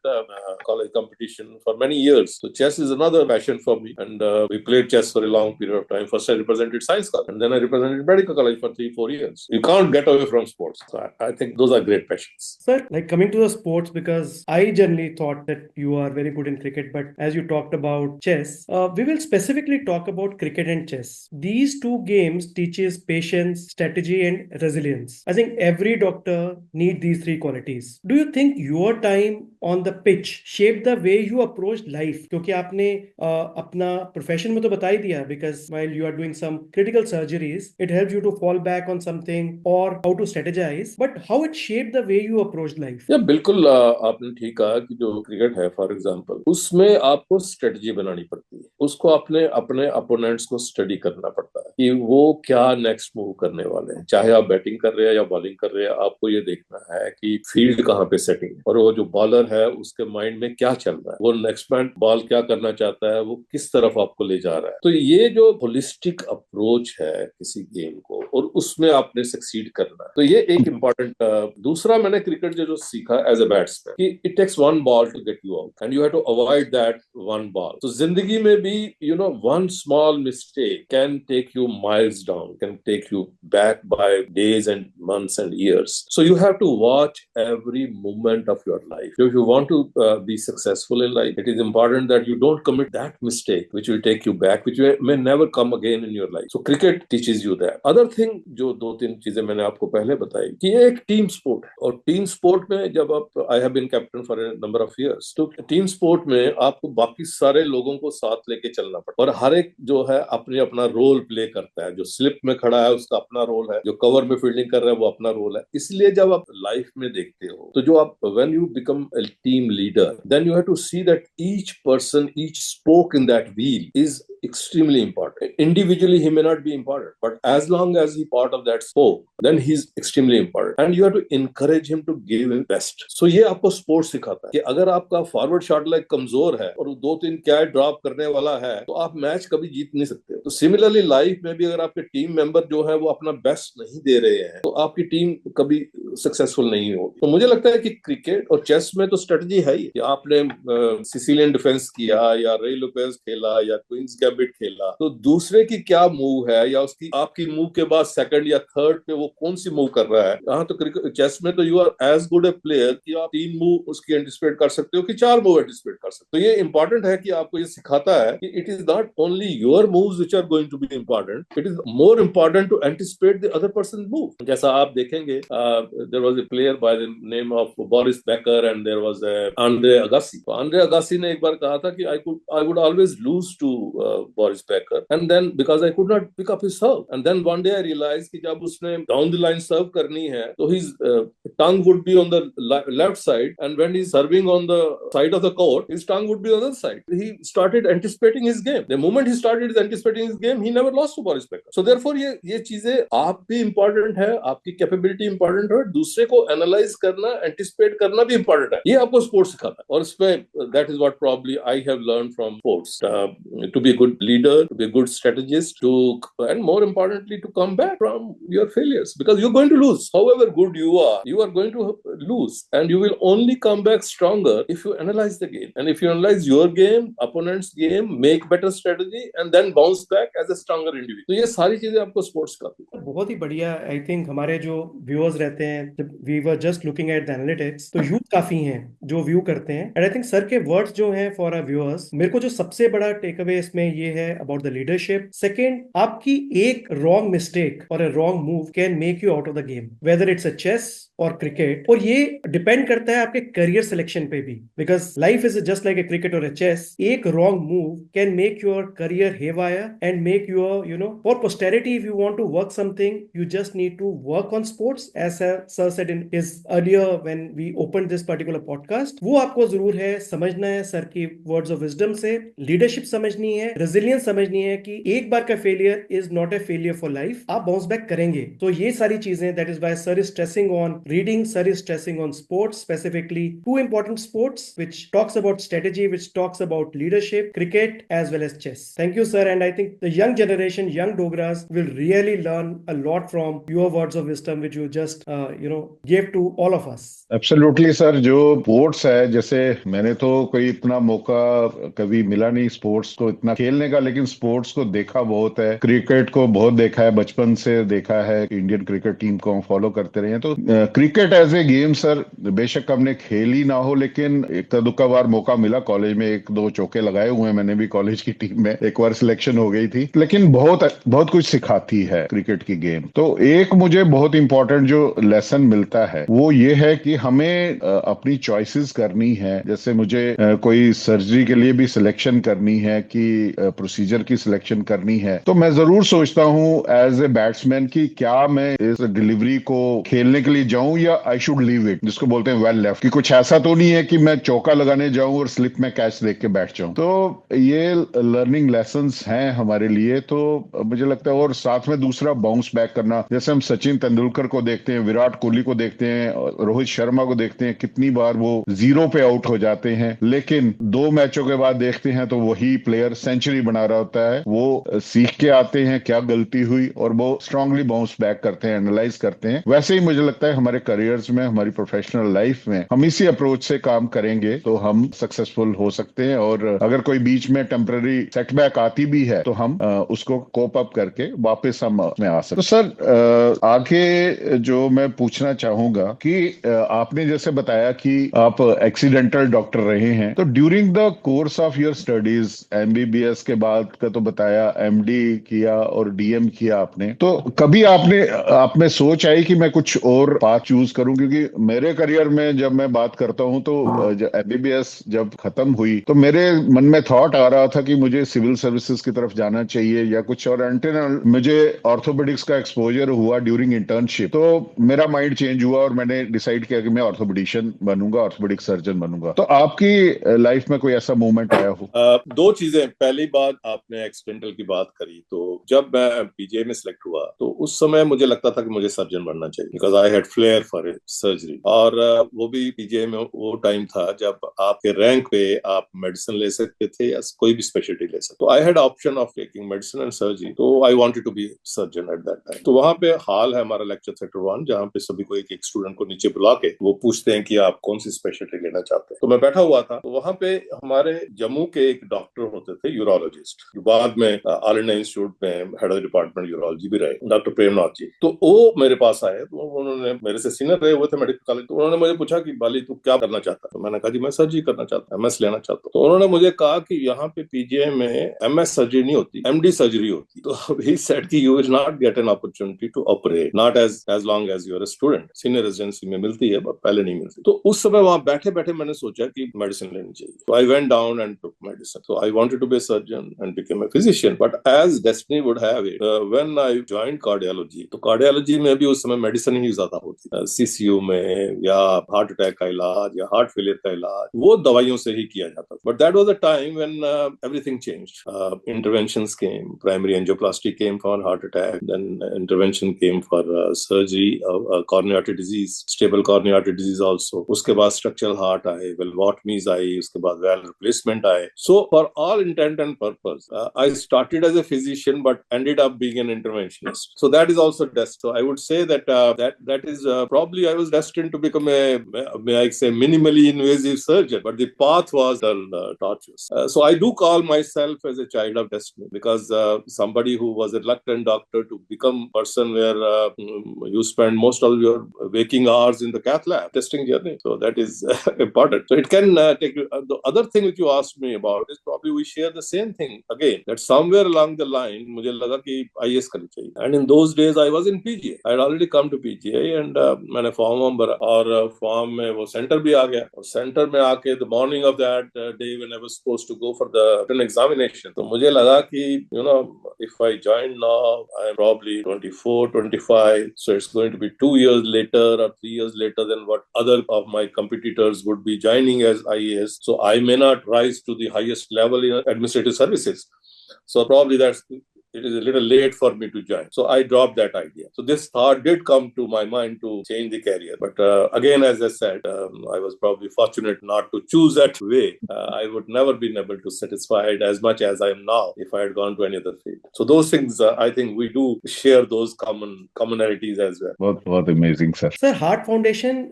college competition for many years. So chess is another passion for me, and we played chess for a long period of time. First I represented science college, and then I represented medical college for 3-4 years. You can't get away from sports. So I think those are great passions. Sir, like coming to the sports, because I generally thought that you are very good in cricket, but as you talked about chess, we will specifically talk about cricket and chess. These 2 games teaches patience, strategy, and resilience. I think every doctor need these 3 qualities. Do you think your time on the pitch shaped the way you approach life? क्योंकि आपने अपना प्रोफेशन में तो बता ही दिया, because while you are doing some critical surgeries it helps you to fall back on something और how to strategize, but how it shape the way you approach life? या बिल्कुल आपने ठीक कहा कि जो क्रिकेट है फॉर एग्जांपल, उसमें आपको स्ट्रेटजी बनानी पड़ती है, उसको अपने अपोनेंट्स को स्टडी करना पड़ता है कि वो क्या नेक्स्ट मूव करने वाले हैं। चाहे आप बैटिंग कर रहे हैं या बॉलिंग कर रहे हैं, आपको ये देखना है कि फील्ड कहाँ पे सेटिंग है और वो जो बॉलर है उसके माइंड में क्या चल रहा है, वो नेक्स्ट बॉल क्या करना चाहता है, वो किस तरफ आपको ले जा रहा है। तो ये जो होलिस्टिक अप्रोच है किसी गेम को, और उसमें आपने सक्सीड करना है, तो ये एक इम्पॉर्टेंट। दूसरा मैंने क्रिकेट जो सीखा एज ए बैट्समैन कि it takes 1 ball to get you out and you have to avoid that 1 ball. तो जिंदगी में भी one small mistake can take you miles down, can take you back by days and months and years. So you have to watch every moment of your life. So if you want to be successful in life, it is important that you don't commit that mistake which will take you back, which may never come again in your life. So cricket teaches you that. Other thing, जो दो तीन चीजें मैंने आपको पहले बताई कि ये एक टीम स्पोर्ट है, और टीम स्पोर्ट में जब आप, I have been captain for a number of years, तो टीम स्पोर्ट में आपको बाकी सारे लोगों को साथ लेके चलना पड़ता है, और हर एक जो है अपने अपना रोल प्ले करता है। जो स्लिप में खड़ा है उसका अपना रोल है, जो कवर में फील्डिंग कर रहा है वो अपना रोल है। इसलिए जब आप लाइफ में देखते हो तो जो आप, when you become a team leader, then you have to see that each person, each spoke in that wheel is extremely important. Individually he may not be important, but as long as he part of that spoke, then he's extremely important, and you have to encourage him to give his best. So ये आपको स्पोर्ट सिखाता है कि अगर आपका फॉरवर्ड शॉट लाइक कमजोर है और दो तीन कैच ड्रॉप करने वाला है तो आप मैच कभी जीत नहीं सकते। तो सिमिलरली लाइफ में भी अगर आपके टीम मेंबर जो है वो अपना बेस्ट नहीं दे रहे हैं तो आपकी टीम कभी सक्सेसफुल नहीं होगी। तो मुझे लगता है कि क्रिकेट और चेस में तो स्ट्रेटजी है ही। आपने सिसिलियन डिफेंस किया या रे लोपेज खेला या क्वींस गैम्बिट खेला, तो दूसरे की क्या मूव है या उसकी आपकी मूव के बाद सेकंड या थर्ड पे वो कौन सी मूव कर रहा है। यहाँ तो क्रिकेट चेस में तो you are as good a player कि आप 3 मूव उसकी एंटिसिपेट कर सकते हो कि 4 मूव एंटिसिपेट कर सकते हो। तो ये इंपॉर्टेंट है कि आपको ये सिखाता है कि it is not only your moves which are going to be important, it is more important to anticipate the other person move. जैसा आप देखेंगे there was a player by the name of Boris Becker and there was Andre Agassi. तो आंद्रे अगासी ने एक बार कहा था कि I would always lose to Boris Becker and then because I could not pick up his serve, and then one day I realise कि जब उसने डाउन द लाइन सर्व करनी है तो his tongue would be on the left side, and when he is serving on the side of the court his tongue would be on the side. He started anticipating his game. The moment he started anticipating his game he never lost to Boris Becker. So therefore ये चीजें आप भी इंपॉर्टेंट है, आपकी कैपेबिलिटी इंपॉर्टेंट है, दूसरे को एनालाइज करना, एंटिसिपेट करना भी इंपॉर्टेंट है। ये आपको स्पोर्ट्स सिखाता है, और इसमें that is what probably I have learned from sports, to be a good leader, to be a good strategist, and more importantly to come back from your failures, because you're going to lose. However good you are going to lose, and you will only come back stronger if you analyze the game, and if you analyze your game, opponent's game, make better strategy, and then bounce back as a stronger individual. तो ये सारी चीजें आपको स्पोर्ट्स सिखाती है। बहुत ही बढ़िया। आई थिंक हमारे जो व्यूअर्स रहते हैं, जब we were just looking at the analytics, तो यूथ काफी हैं जो व्यू करते हैं, एंड आई थिंक सर के वर्ड्स जो हैं फॉर आवर व्यूअर्स, मेरे को जो सबसे बड़ा टेक अवे इसमें ये है अबाउट द लीडरशिप। सेकंड, आपकी एक रॉन्ग मिस्टेक और a wrong move can make you out of the game, whether it's a chess or cricket, और ये डिपेंड करता है आपके करियर सिलेक्शन पे भी, because life is just like a cricket or a chess. एक wrong move can make your career haywire and make your, you know, for posterity if you want to work something you just need to work on sports, as sir said in his earlier when we open this particular podcast. वो आपको जरूर है समझना है सर की वर्ड्स ऑफ विजडम से, लीडरशिप समझनी है, रेजिलियंस समझनी है कि एक बार का failure is not a failure for life, आप बाउंस बैक करेंगे। तो ये सारी चीजें, that is why sir is stressing on reading, sir is stressing on sports, specifically 2 important sports which talks about strategy, which talks about leadership, cricket as well as chess. Thank you sir, and I think the young generation, young Dogras will really learn a lot from your words of wisdom which you just gave to all of us. Absolutely sir, जो स्पोर्ट्स है, जैसे मैंने तो कोई इतना मौका कभी मिला नहीं स्पोर्ट्स को इतना खेलने का, लेकिन स्पोर्ट्स को देखा बहुत है, क्रिकेट को बहुत देखा है, बचपन से देखा है, इंडियन क्रिकेट टीम को हम फॉलो करते रहे हैं। तो cricket as a game sir, बेशक हमने खेली ना हो, लेकिन एक दुक्का बार मौका मिला, कॉलेज में 1-2 चौके लगाए हुए हैं मैंने भी, कॉलेज की टीम में एक बार सिलेक्शन हो गई थी, लेकिन बहुत कुछ सिखाती है क्रिकेट की गेम। तो एक मुझे बहुत इंपॉर्टेंट जो लेसन मिलता है वो ये है कि हमें अपनी चॉइसेस करनी है। जैसे मुझे कोई सर्जरी के लिए भी सिलेक्शन करनी है कि प्रोसीजर की सिलेक्शन करनी है, तो मैं जरूर सोचता हूं एज ए बैट्समैन कि क्या मैं इस डिलीवरी को खेलने के लिए जाऊं या आई शुड लीव इट, जिसको बोलते हैं वेल लेफ्ट, कि कुछ ऐसा तो नहीं है कि मैं चौका लगाने जाऊं और स्लिप में कैच देख के बैठ जाऊं। तो ये लर्निंग लेसन्स हैं हमारे लिए, तो मुझे लगता है। और साथ में दूसरा बाउंस बैक करना, जैसे हम सचिन तेंदुलकर को देखते हैं, विराट कोहली को देखते हैं, रोहित शर्मा को देखते हैं, कितनी बार वो 0 पे आउट हो जाते हैं, लेकिन 2 मैचों के बाद देखते हैं तो वही प्लेयर सेंचुरी बना रहा होता है। वो सीख के आते हैं क्या गलती हुई और वो स्ट्रांगली बाउंस बैक करते हैं, एनालाइज करते हैं। वैसे ही मुझे लगता है हमारी हमारे करियर्स में, हमारी प्रोफेशनल लाइफ में हम इसी अप्रोच से काम करेंगे तो हम सक्सेसफुल हो सकते हैं। और अगर कोई बीच में टेम्पररी सेटबैक आती भी है तो हम उसको कोप अप करके वापस हम उसमें आ सकते। तो सर आगे जो मैं पूछना चाहूंगा कि आपने जैसे बताया कि आप एक्सीडेंटल डॉक्टर रहे हैं, तो during the course of your studies MBBS के बाद का तो बताया, एमडी किया और डीएम किया आपने, तो कभी आप में सोच आई कि मैं कुछ और पाथ चूज करूं? क्योंकि मेरे करियर में जब मैं बात करता हूं तो एमबीबीएस जब खत्म हुई तो मेरे मन में थॉट आ रहा था कि मुझे सिविल सर्विसेज की तरफ जाना चाहिए या कुछ और। एंटिनल मुझे ऑर्थोपेडिक्स का एक्सपोजर हुआ ड्यूरिंग इंटर्नशिप, तो मेरा माइंड चेंज हुआ और मैंने डिसाइड किया कि मैं ऑर्थोपेडिशियन बनूंगा, ऑर्थोपेडिक सर्जन बनूंगा। तो आपकी लाइफ में कोई ऐसा मोमेंट आया हो? दो चीजें। पहली बात, आपने एक्सीडेंटल की बात करी, तो जब मैं पीजीआई में सिलेक्ट हुआ तो उस समय मुझे लगता था कि मुझे सर्जन बनना चाहिए, because I had flare for surgery. और वो भी पीजीआई में वो टाइम था जब आपके रैंक पे आप मेडिसिन ले सकते थे या कोई भी स्पेशलिटी ले सकते। तो I had option of taking medicine and surgery, तो I wanted to be surgeon at that time. तो वहां पे हॉल है हमारा, लेक्चर सेक्टर 1, जहाँ पे सभी को एक एक स्टूडेंट को नीचे बुला के वो पूछते हैं कि आप कौन सी स्पेशलिटी लेना चाहते हैं। तो मैं बैठा हुआ था, तो वहां पे हमारे जम्मू के एक डॉक्टर होते थे, यूरोलॉजिस्ट, जो बाद में ऑल इंडिया इंस्टीट्यूट में हेड ऑफ डिपार्टमेंट यूरोलॉजी भी रहे, डॉक्टर प्रेमनाथ जी। तो वो मेरे पास आए, तो उन्होंने, मेरे से सीनियर रहे हुए थे मेडिकल कॉलेज, तो उन्होंने मुझे पूछा कि बाली तू क्या करना चाहता है? तो मैंने कहा जी मैं सर्जरी करना चाहता हूँ, एमएस लेना चाहता हूँ। तो उन्होंने मुझे कहा कि यहाँ पे पीजीआई में एमएस सर्जरी नहीं होती, एमडी सर्जरी होती। तो ही सेड कि you will not get an opportunity to operate, not as long as you are a student. Senior residency में मिलती है, पहले नहीं मिलती। तो उस समय वहां बैठे बैठे मैंने सोचा कि मेडिसिन लेनी चाहिए। तो I went down and took medicine. So I wanted to be a surgeon and became a physician. But as destiny would have it, when I joined cardiology, तो cardiology में भी उस समय मेडिसिन ही ज्यादा होती है। सीसीयू में या हार्ट अटैक का इलाज या हार्ट फेलियर का इलाज वो दवाइयों से ही किया जाता था। But that was a time when everything changed. Interventions came. Primary angioplasty came for heart attack. Then intervention came for surgery, coronary artery disease, stable coronary artery disease also. उसके बाद structural heart आए, valvotomies आई, उसके बाद valve replacement आए। So for all intent and purpose, I started as a physician but ended up being an interventionist. So that is also destined. So I would say that that is probably I was destined to become a, may I say, minimally invasive surgeon, but the path was tortuous. So I do call myself as a child of destiny, because somebody who was a reluctant doctor to become person where you spend most of your waking hours in the cath lab testing journey. So that is important. So it can take the other thing which you asked me about is probably we share the same thing again, that somewhere along the line मुझे लगा कि IAS करनी चाहिए, and in those days I was in PGI. I had already come to PGI and मैंने फॉर्म भरा और फॉर्म में वो सेंटर भी आ गया, और सेंटर में आके the morning of that day when I was supposed to go for the written examination, तो मुझे लगा कि you know if I join now I am probably 24, 25, so it's going to be 2 years later or 3 years later than what other of my competitors would be joining as IAS. So I may not rise to the highest level in administrative services. So probably it is a little late for me to join. So I dropped that idea. So this thought did come to my mind to change the career. But again, as I said, I was probably fortunate not to choose that way. I would never been able to satisfied as much as I am now if I had gone to any other field. So those things, I think we do share those commonalities as well. बहुत amazing sir. Sir, heart foundation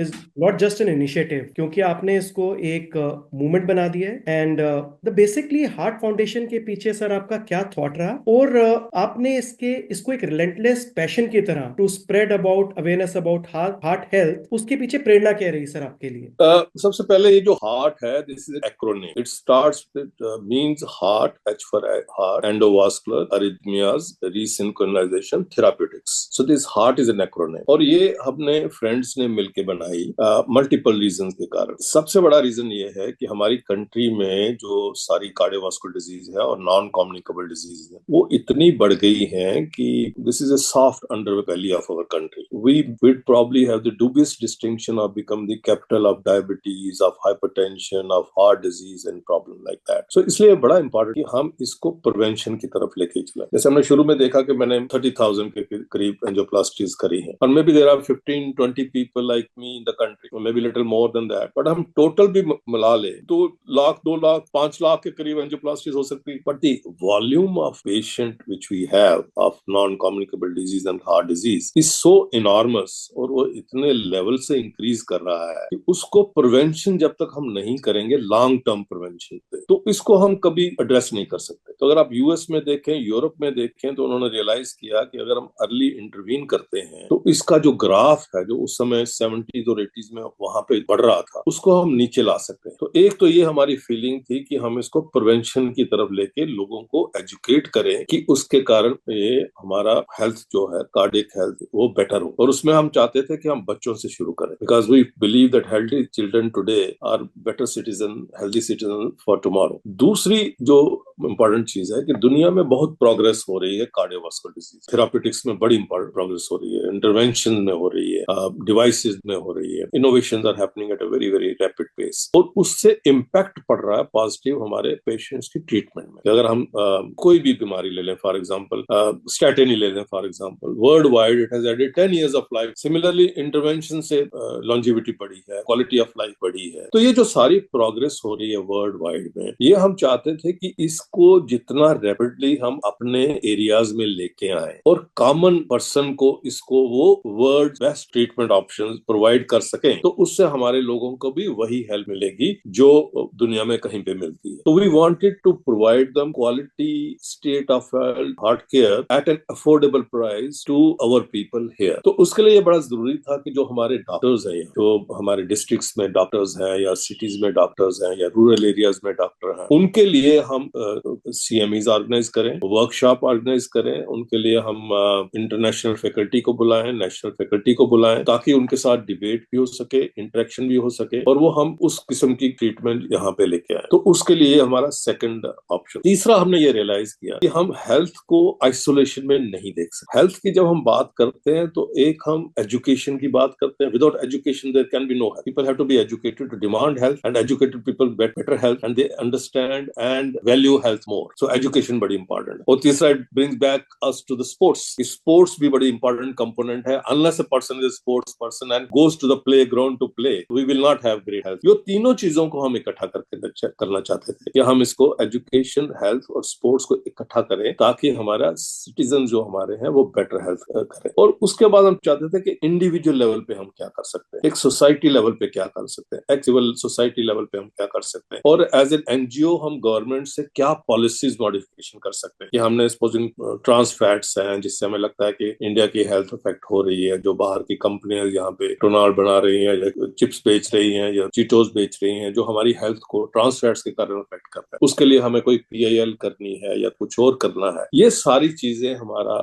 is not just an initiative, क्योंकि आपने इसको एक मूवमेंट बना दिया है। And the basically heart foundation के पीछे सर आपका क्या थॉट रहा, और आपने इसको एक रिलेंटलेस पैशन की तरह to spread about awareness about heart health, उसके पीछे प्रेरणा क्या रही सर आपके लिए? सबसे पहले ये जो हार्ट है, this is acronym. It starts with means heart, H for heart, endovascular, arrhythmias, resynchronization, therapeutics. So this heart is an acronym, और ये हमने फ्रेंड्स ने मिलके बनाई मल्टीपल रीजंस के कारण। सबसे बड़ा रीजन ये है कि हमारी कंट्री में जो सारी कार्डियोवास्कुलर डिजीज है और नॉन कम्युनिकेबल डिजीज है वो इतनी बढ़ गई हैं कि this is a soft underbelly of our country. We would probably have the dubious distinction of become the capital of diabetes, of hypertension, of heart disease and problem like that. So इसलिए बड़ा important कि हम इसको प्रिवेंशन की तरफ लेके चलें। जैसे हमने शुरू में देखा कि मैंने 30,000 के करीब एंजियोप्लास्टीज करी हैं, और maybe there are 15-20 people like me in the country, or maybe little more than that. But हम टोटल भी मिला ले 2 लाख, 2 लाख, 5 लाख के करीब एंजियोप्लास्टीज हो सकती है। But the volume of patient which we have of non-communicable disease and heart disease is so enormous, और वो इतने लेवल से इंक्रीज कर रहा है कि उसको प्रिवेंशन जब तक हम नहीं करेंगे लॉन्ग टर्म प्रिवेंशन पे, तो इसको हम कभी एड्रेस नहीं कर सकते। तो अगर आप यूएस में देखें, यूरोप में देखें, तो उन्होंने रियलाइज किया कि अगर हम अर्ली इंटरवीन करते हैं तो इसका जो ग्राफ है, जो उस समय 70s और 80s में वहां पे बढ़ रहा था, उसको हम नीचे ला सकते हैं। तो एक तो ये हमारी फीलिंग थी कि हम इसको प्रिवेंशन की तरफ लेके लोगों को एजुकेट करें कि उसके कारण ये हमारा हेल्थ जो है, कार्डियक हेल्थ, वो बेटर हो। और उसमें हम चाहते थे कि हम बच्चों से शुरू करें, because we believe that healthy children today are better citizen, healthy citizen for tomorrow. दूसरी जो इंपॉर्टेंट चीज है कि दुनिया में बहुत प्रोग्रेस हो रही है कार्डियोवास्कुलर डिजीज थेरापेटिक्स में, बड़ी इंपॉर्टेंट प्रोग्रेस हो रही है, इंटरवेंशन में हो रही है, डिवाइसेस में हो रही है, innovations are happening at a very very rapid pace, और उससे इम्पैक्ट पड़ रहा है पॉजिटिव हमारे पेशेंट्स की ट्रीटमेंट में। अगर हम कोई भी बीमारी ले लें, फॉर एग्जांपल स्टैटिन ले लें, for example world wide it has added 10 years of life. Similarly intervention से लॉन्जिविटी बढ़ी है, क्वालिटी ऑफ लाइफ बढ़ी है। तो ये जो सारी प्रोग्रेस हो रही है वर्ल्ड वाइड में, ये हम चाहते थे कि इसको जितना रैपिडली हम अपने एरियाज में लेके आए और कॉमन पर्सन को इसको वो world best treatment options provide कर सकें, तो उससे हमारे लोगों को भी वही हेल्प मिलेगी जो दुनिया में कहीं पे मिलती है। तो we wanted to provide them quality state of heart care at an affordable price to our people here. तो उसके लिए ये बड़ा जरूरी था कि जो हमारे डॉक्टर्स हैं, जो हमारे डिस्ट्रिक्ट्स में डॉक्टर्स हैं या सिटीज में डॉक्टर्स हैं या रूरल एरियाज में डॉक्टर हैं, उनके लिए हम CMEs ऑर्गेनाइज करें, वर्कशॉप ऑर्गेनाइज करें, उनके लिए हम इंटरनेशनल फैकल्टी को बुलाएं, नेशनल फैकल्टी को बुलाएं, ताकि उनके साथ डिबेट भी हो सके, इंटरेक्शन भी हो सके, और वो हम उस किस्म की ट्रीटमेंट यहाँ पे लेके आए। तो उसके लिए हमारा सेकंड ऑप्शन। तीसरा, हमने ये रियलाइज किया कि हम हेल्थ को आइसोलेशन में नहीं देख सकते। हेल्थ की जब हम बात करते हैं तो एक हम एजुकेशन की बात करते हैं, without education there can be no health. People have to be educated to demand health, and educated people get better health and they understand and value health more. So education बड़ी इंपॉर्टेंट है। और तीसरा, it brings back us to the sports. Sports भी बड़ी इंपॉर्टेंट कंपोनेंट है। Unless a person is sports person and goes to the play ground to play, we will not have great health. ये तीनों चीजों को हम इकट्ठा करके करना चाहते थे कि हम इसको एजुकेशन, हेल्थ और स्पोर्ट्स को इकट्ठा करें, ताकि हमारा सिटीजन जो हमारे हैं वो बेटर हेल्थ करें। और उसके बाद हम चाहते थे कि इंडिविजुअल लेवल पे हम क्या कर सकते हैं, एक सोसाइटी लेवल पे क्या कर सकते हैं, एक सिविल सोसाइटी लेवल पे हम क्या कर सकते हैं, और एज एन NGO हम गवर्नमेंट से क्या पॉलिसीज मॉडिफिकेशन कर सकते हैं। कि हमने सपोजिंग ट्रांस फैट्स हैं जिससे हमें लगता है कि इंडिया की हेल्थ इफेक्ट हो रही है, जो बाहर की कंपनियां यहाँ पे टोनाल बना रही हैं या चिप्स बेच रही हैं या चीटोस बेच रही हैं, जो हमारी हेल्थ को ट्रांस फैट्स के कारण इफेक्ट करता है, उसके लिए हमें कोई PIL करनी है या कुछ और करना है। ये सारी चीजें हमारा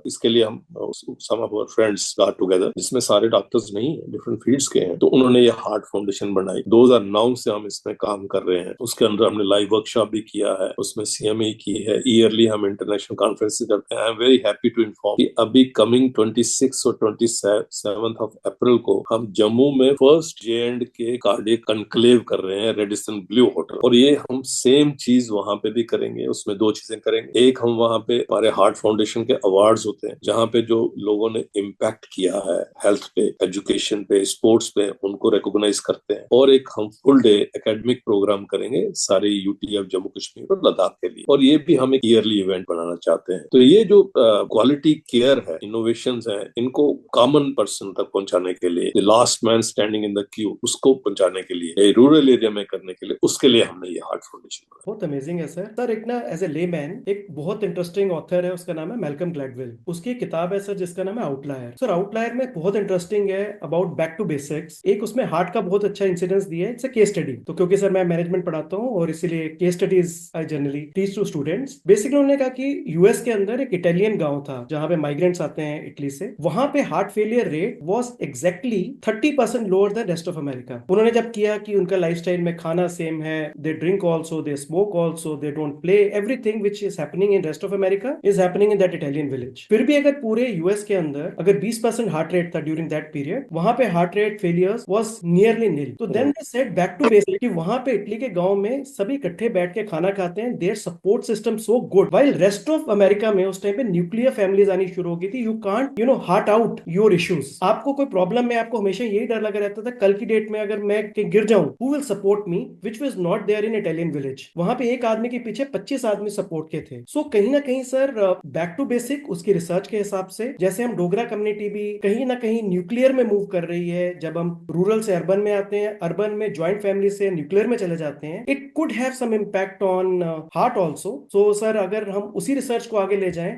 इसके लिए हम some of our friends got together, जिसमें सारे डॉक्टर्स नहीं है, डिफरेंट फील्ड्स के हैं, तो उन्होंने ये हार्ट फाउंडेशन बनाई। 2009 से हम इसमें काम कर रहे हैं। उसके अंदर हमने लाइव वर्कशॉप भी किया है, उसमें CME की है, ईयरली हम इंटरनेशनल कॉन्फ्रेंसेस करते हैं। I am very happy to inform कि अभी कमिंग 26 और 27 ऑफ अप्रैल को हम जम्मू में फर्स्ट J&K कार्डियक कॉन्क्लेव कर रहे हैं, रेडिसन ब्लू होटल। और ये हम सेम चीज वहां पे भी करेंगे। उसमें दो चीजें करेंगे। एक, हम वहां पे हमारे हार्ट फाउंडेशन के अवार्ड्स होते हैं, जहां पे जो लोगों ने इम्पैक्ट किया है हेल्थ पे, एजुकेशन पे, स्पोर्ट्स पे, उनको रिकॉग्नाइज करते हैं। और एक हम फुल डे एकेडमिक प्रोग्राम करेंगे सारे UT ऑफ जम्मू कश्मीर और लद्दाख के लिए, और ये भी हम एक ईयरली इवेंट बनाना चाहते हैं। तो ये जो क्वालिटी केयर है, इनोवेशंस है, इनको कॉमन पर्सन तक पहुंचाने के लिए, last man standing in the Q, उसको पहुंचाने के लिए, रूरल एरिया में करने के लिए, उसके लिए हमने ये हार्ट फाउंडेशन बनाया। बहुत अमेजिंग है सर। एक ना एज ए लेमैन, एक बहुत इंटरेस्टिंग ऑथर है, उसका नाम है मैल्कम ग्लैडवेल। उसकी एक किताब है सर जिसका नाम है आउटलायर। सर आउटलायर में बहुत इंटरेस्टिंग है अबाउट बैक टू बेसिक्स। एक उसमें हार्ट का बहुत अच्छा इंसिडेंस दिया है, इट्स अ केस स्टडी। तो क्योंकि सर मैं मैनेजमेंट पढ़ाता हूँ और इसीलिए case studies I generally teach to students. Basically उन्होंने कहा कि US के अंदर एक इटालियन गांव था जहां पे माइग्रेंट्स आते हैं इटली से। वहां पे heart failure rate was exactly 30% lower than rest of America. उन्होंने जब किया कि उनका लाइफस्टाइल में खाना सेम है, they drink also, they smoke also, they don't play, everything which is happening in rest of America is happening in that Italian village. फिर भी अगर पूरे US के अंदर अगर 20% हार्ट रेट था ड्यूरिंग दैट पीरियड, वहां पे heart rate failures was nearly nil. तो then they said back to basic कि वहां पे इटली के गांव में सभी इकट्ठे बैठ के खाना खाते हैं, their support system so good. While rest of America में उस टाइम पे न्यूक्लियर फैमिलीज आनी शुरू हो गई थी। You can't heart out your issues. आपको कोई प्रॉब्लम में आपको हमेशा यही डर लगा रहता था कल की डेट में अगर मैं गिर जाऊं, who will support me, which was not there in Italian village. वहां पे एक आदमी के पीछे 25 आदमी सपोर्ट के थे। सो कहीं ना कहीं सर बैक टू बेसिक उसकी रिसर्च के हिसाब से, जैसे हम डोगरा कम्युनिटी भी कहीं ना कहीं न्यूक्लियर में मूव कर रही है, जब हम रूरल से अर्बन में आते हैं, अर्बन में ज्वाइंट फैमिली से न्यूक्लियर में चले जाते हैं, it could have some impact on heart also. So sir अगर हम उसी रिसर्च को आगे ले जाएं,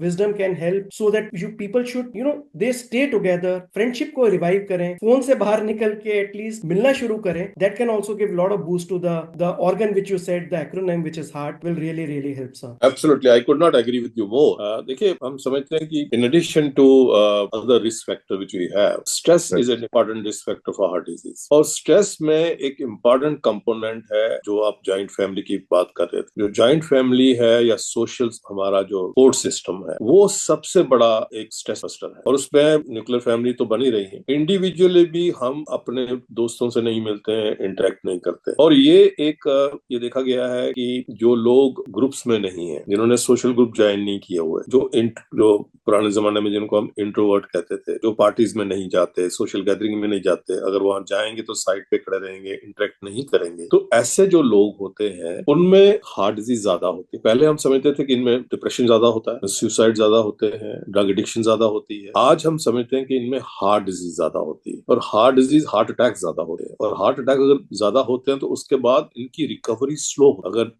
wisdom can help so that you people should they stay together, friendship को रिवाइव करें, फोन से बाहर निकल के एटलीस्ट मिलना शुरू करें। That can also give lot of boost to the organ which you said, the acronym which is heart, will really help sir. Absolutely, I could not agree with you more. देखिए, हम समझते हैं कि in addition to other risk factor which we have, stress is an important risk factor for heart disease. और stress में एक important component है जो आप joint family की बात कर रहे थे। जो joint family है या social हमारा जो support system है, वो सबसे बड़ा एक stress buster है। और उसमें nuclear family तो बनी रही है। Individually भी हम अपने दोस्तों से नहीं मिलते हैं, interact नहीं करते। और ये देखा गया है कि जो लोग ग्रुप्स में नहीं है, जिन्होंने सोशल ग्रुप ज्वाइन नहीं किए हुए, जो पुराने जमाने में जिनको हम इंट्रोवर्ट कहते थे, जो पार्टीज में नहीं जाते, सोशल गैदरिंग में नहीं जाते, अगर वहां जाएंगे तो साइड पे खड़े रहेंगे, इंटरेक्ट नहीं करेंगे, तो ऐसे जो लोग होते हैं उनमें हार्ट डिजीज ज्यादा होती है। पहले हम समझते थे कि इनमें डिप्रेशन ज्यादा होता है, सुसाइड ज्यादा होते हैं, ड्रग एडिक्शन ज्यादा होती है। आज हम समझते हैं कि इनमें हार्ट डिजीज ज्यादा होती है, और हार्ट डिजीज हार्ट अटैक ज्यादा होते हैं। और हार्ट अटैक अगर ज्यादा होते हैं तो उसके बाद इनकी रिकवरी स्लो, अगर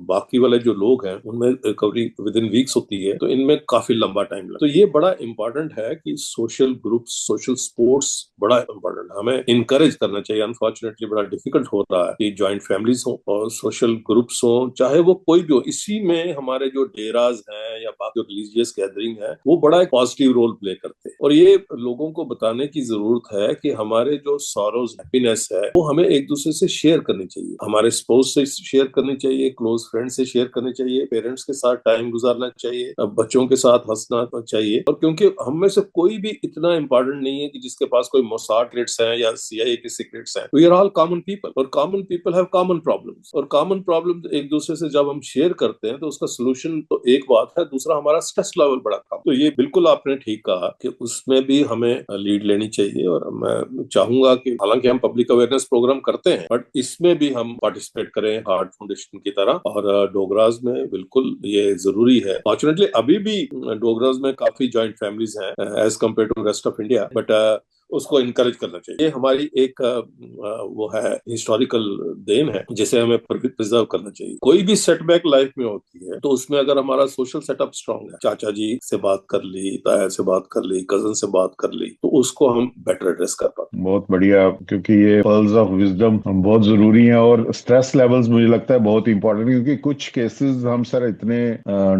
बाकी वाले जो लोग हैं उनमें रिकवरी विद इन वीक्स होती है, तो इनमें काफी लंबा टाइम लगता है। तो ये बड़ा इंपॉर्टेंट है कि सोशल ग्रुप्स, सोशल स्पोर्ट्स बड़ा इंपॉर्टेंट है, हमें इनकरेज करना चाहिए। अनफॉर्चुनेटली बड़ा डिफिकल्ट हो रहा है कि ज्वाइंट फैमिलीज हो और सोशल ग्रुप्स हो, चाहे वो कोई भी हो। इसी में हमारे जो डेराज हैं या बाकी रिलीजियस गैदरिंग है, वो बड़ा एक पॉजिटिव रोल प्ले करते हैं। और ये लोगों को बताने की जरूरत है कि हमारे जो सॉरोज, हैप्पीनेस है, वो हमें एक दूसरे से शेयर करनी चाहिए, हमारे स्पोर्ट्स से शेयर करनी चाहिए, क्लोज फ्रेंड से शेयर करनी चाहिए, पेरेंट्स के साथ टाइम गुजारना चाहिए, बच्चों के साथ हंसना चाहिए। और क्योंकि हम में से कोई भी इतना इंपॉर्टेंट नहीं है कि जिसके पास कोई मोसाद सीक्रेट्स हैं या CIA के सीक्रेट्स हैं। We are all common people, और common people have common problems, और कॉमन प्रॉब्लम्स एक दूसरे से जब हम शेयर करते हैं तो उसका सोल्यूशन तो एक बात है, दूसरा हमारा स्ट्रेस लेवल बड़ा कम। तो ये बिल्कुल आपने ठीक कहा कि उसमें भी हमें लीड लेनी चाहिए। और मैं चाहूंगा कि हालांकि हम पब्लिक अवेयरनेस प्रोग्राम करते हैं, बट इसमें भी हम पार्टिसिपेट करें हार्ट फाउंडेशन की तरह। और डोगराज में बिल्कुल ये जरूरी है। फॉर्चुनेटली अभी भी डोगराज में काफी जॉइंट फैमिलीज हैं as compare to rest of India, but उसको इनकरेज करना चाहिए। ये हमारी एक वो है हिस्टोरिकल देन है जिसे हमें प्रिजर्व करना चाहिए। कोई भी सेटबैक लाइफ में होती है तो उसमें अगर हमारा सोशल सेटअप स्ट्रांग है, चाचा जी से बात कर ली, ताया से बात कर ली, कजन से बात कर ली, तो उसको हम बेटर एड्रेस कर पाते। बहुत बढ़िया, क्योंकि ये पर्ल्स ऑफ विजडम बहुत जरूरी है। और स्ट्रेस लेवल्स मुझे लगता है बहुत इंपॉर्टेंट, क्योंकि कुछ केसेस हम सर इतने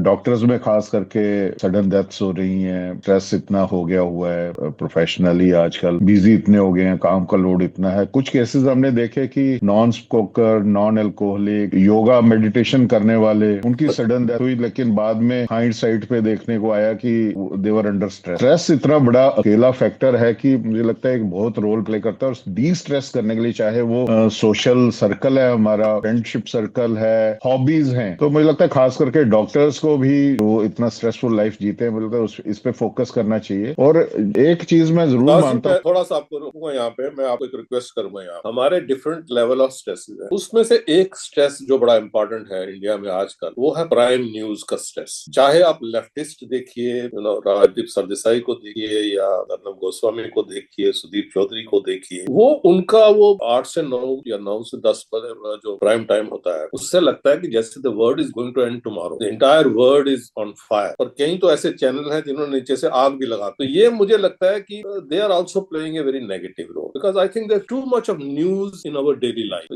डॉक्टर्स में खास करके सडन डेथ्स हो रही हैं, स्ट्रेस इतना हो गया हुआ है, प्रोफेशनली आजकल बिजी इतने हो गए हैं, काम का लोड इतना है। कुछ केसेस हमने देखे कि non smoker, non alcoholic, yoga meditation करने वाले, उनकी सडन डेथ हुई, लेकिन बाद में हाइंडसाइट पे देखने को आया कि दे वर अंडर स्ट्रेस। स्ट्रेस इतना बड़ा अकेला फैक्टर है कि मुझे लगता है एक बहुत रोल प्ले करता है। और डी स्ट्रेस करने के लिए चाहे वो सोशल सर्कल है, हमारा फ्रेंडशिप सर्कल है, हॉबीज हैं, तो मुझे लगता है खास करके डॉक्टर्स को भी वो इतना स्ट्रेसफुल लाइफ जीते हैं, मुझे लगता है इस पे फोकस करना चाहिए। और एक चीज मैं जरूर मानता हूँ, थोड़ा सा आपको रोकूंगा यहाँ पे, मैं आपको एक रिक्वेस्ट करूंगा। यहाँ हमारे डिफरेंट लेवल ऑफ स्ट्रेस है, उसमें से एक स्ट्रेस जो बड़ा इंपॉर्टेंट है इंडिया में आजकल, वो है प्राइम न्यूज का स्ट्रेस। चाहे आप लेफ्टिस्ट देखिए, राजदीप सरदेसाई को देखिए, या अर्नब गोस्वामी को देखिए, सुदीप चौधरी को देखिए, वो उनका वो 8 से 9 या 9 से 10 जो प्राइम टाइम होता है, उससे लगता है कि जैसे the world is going to end tomorrow, the entire world is on fire. और कई तो ऐसे चैनल हैं जिन्होंने नीचे से आग भी लगा। तो ये मुझे लगता है कि they are also playing a very negative role, because I think there's too much of news in our daily life.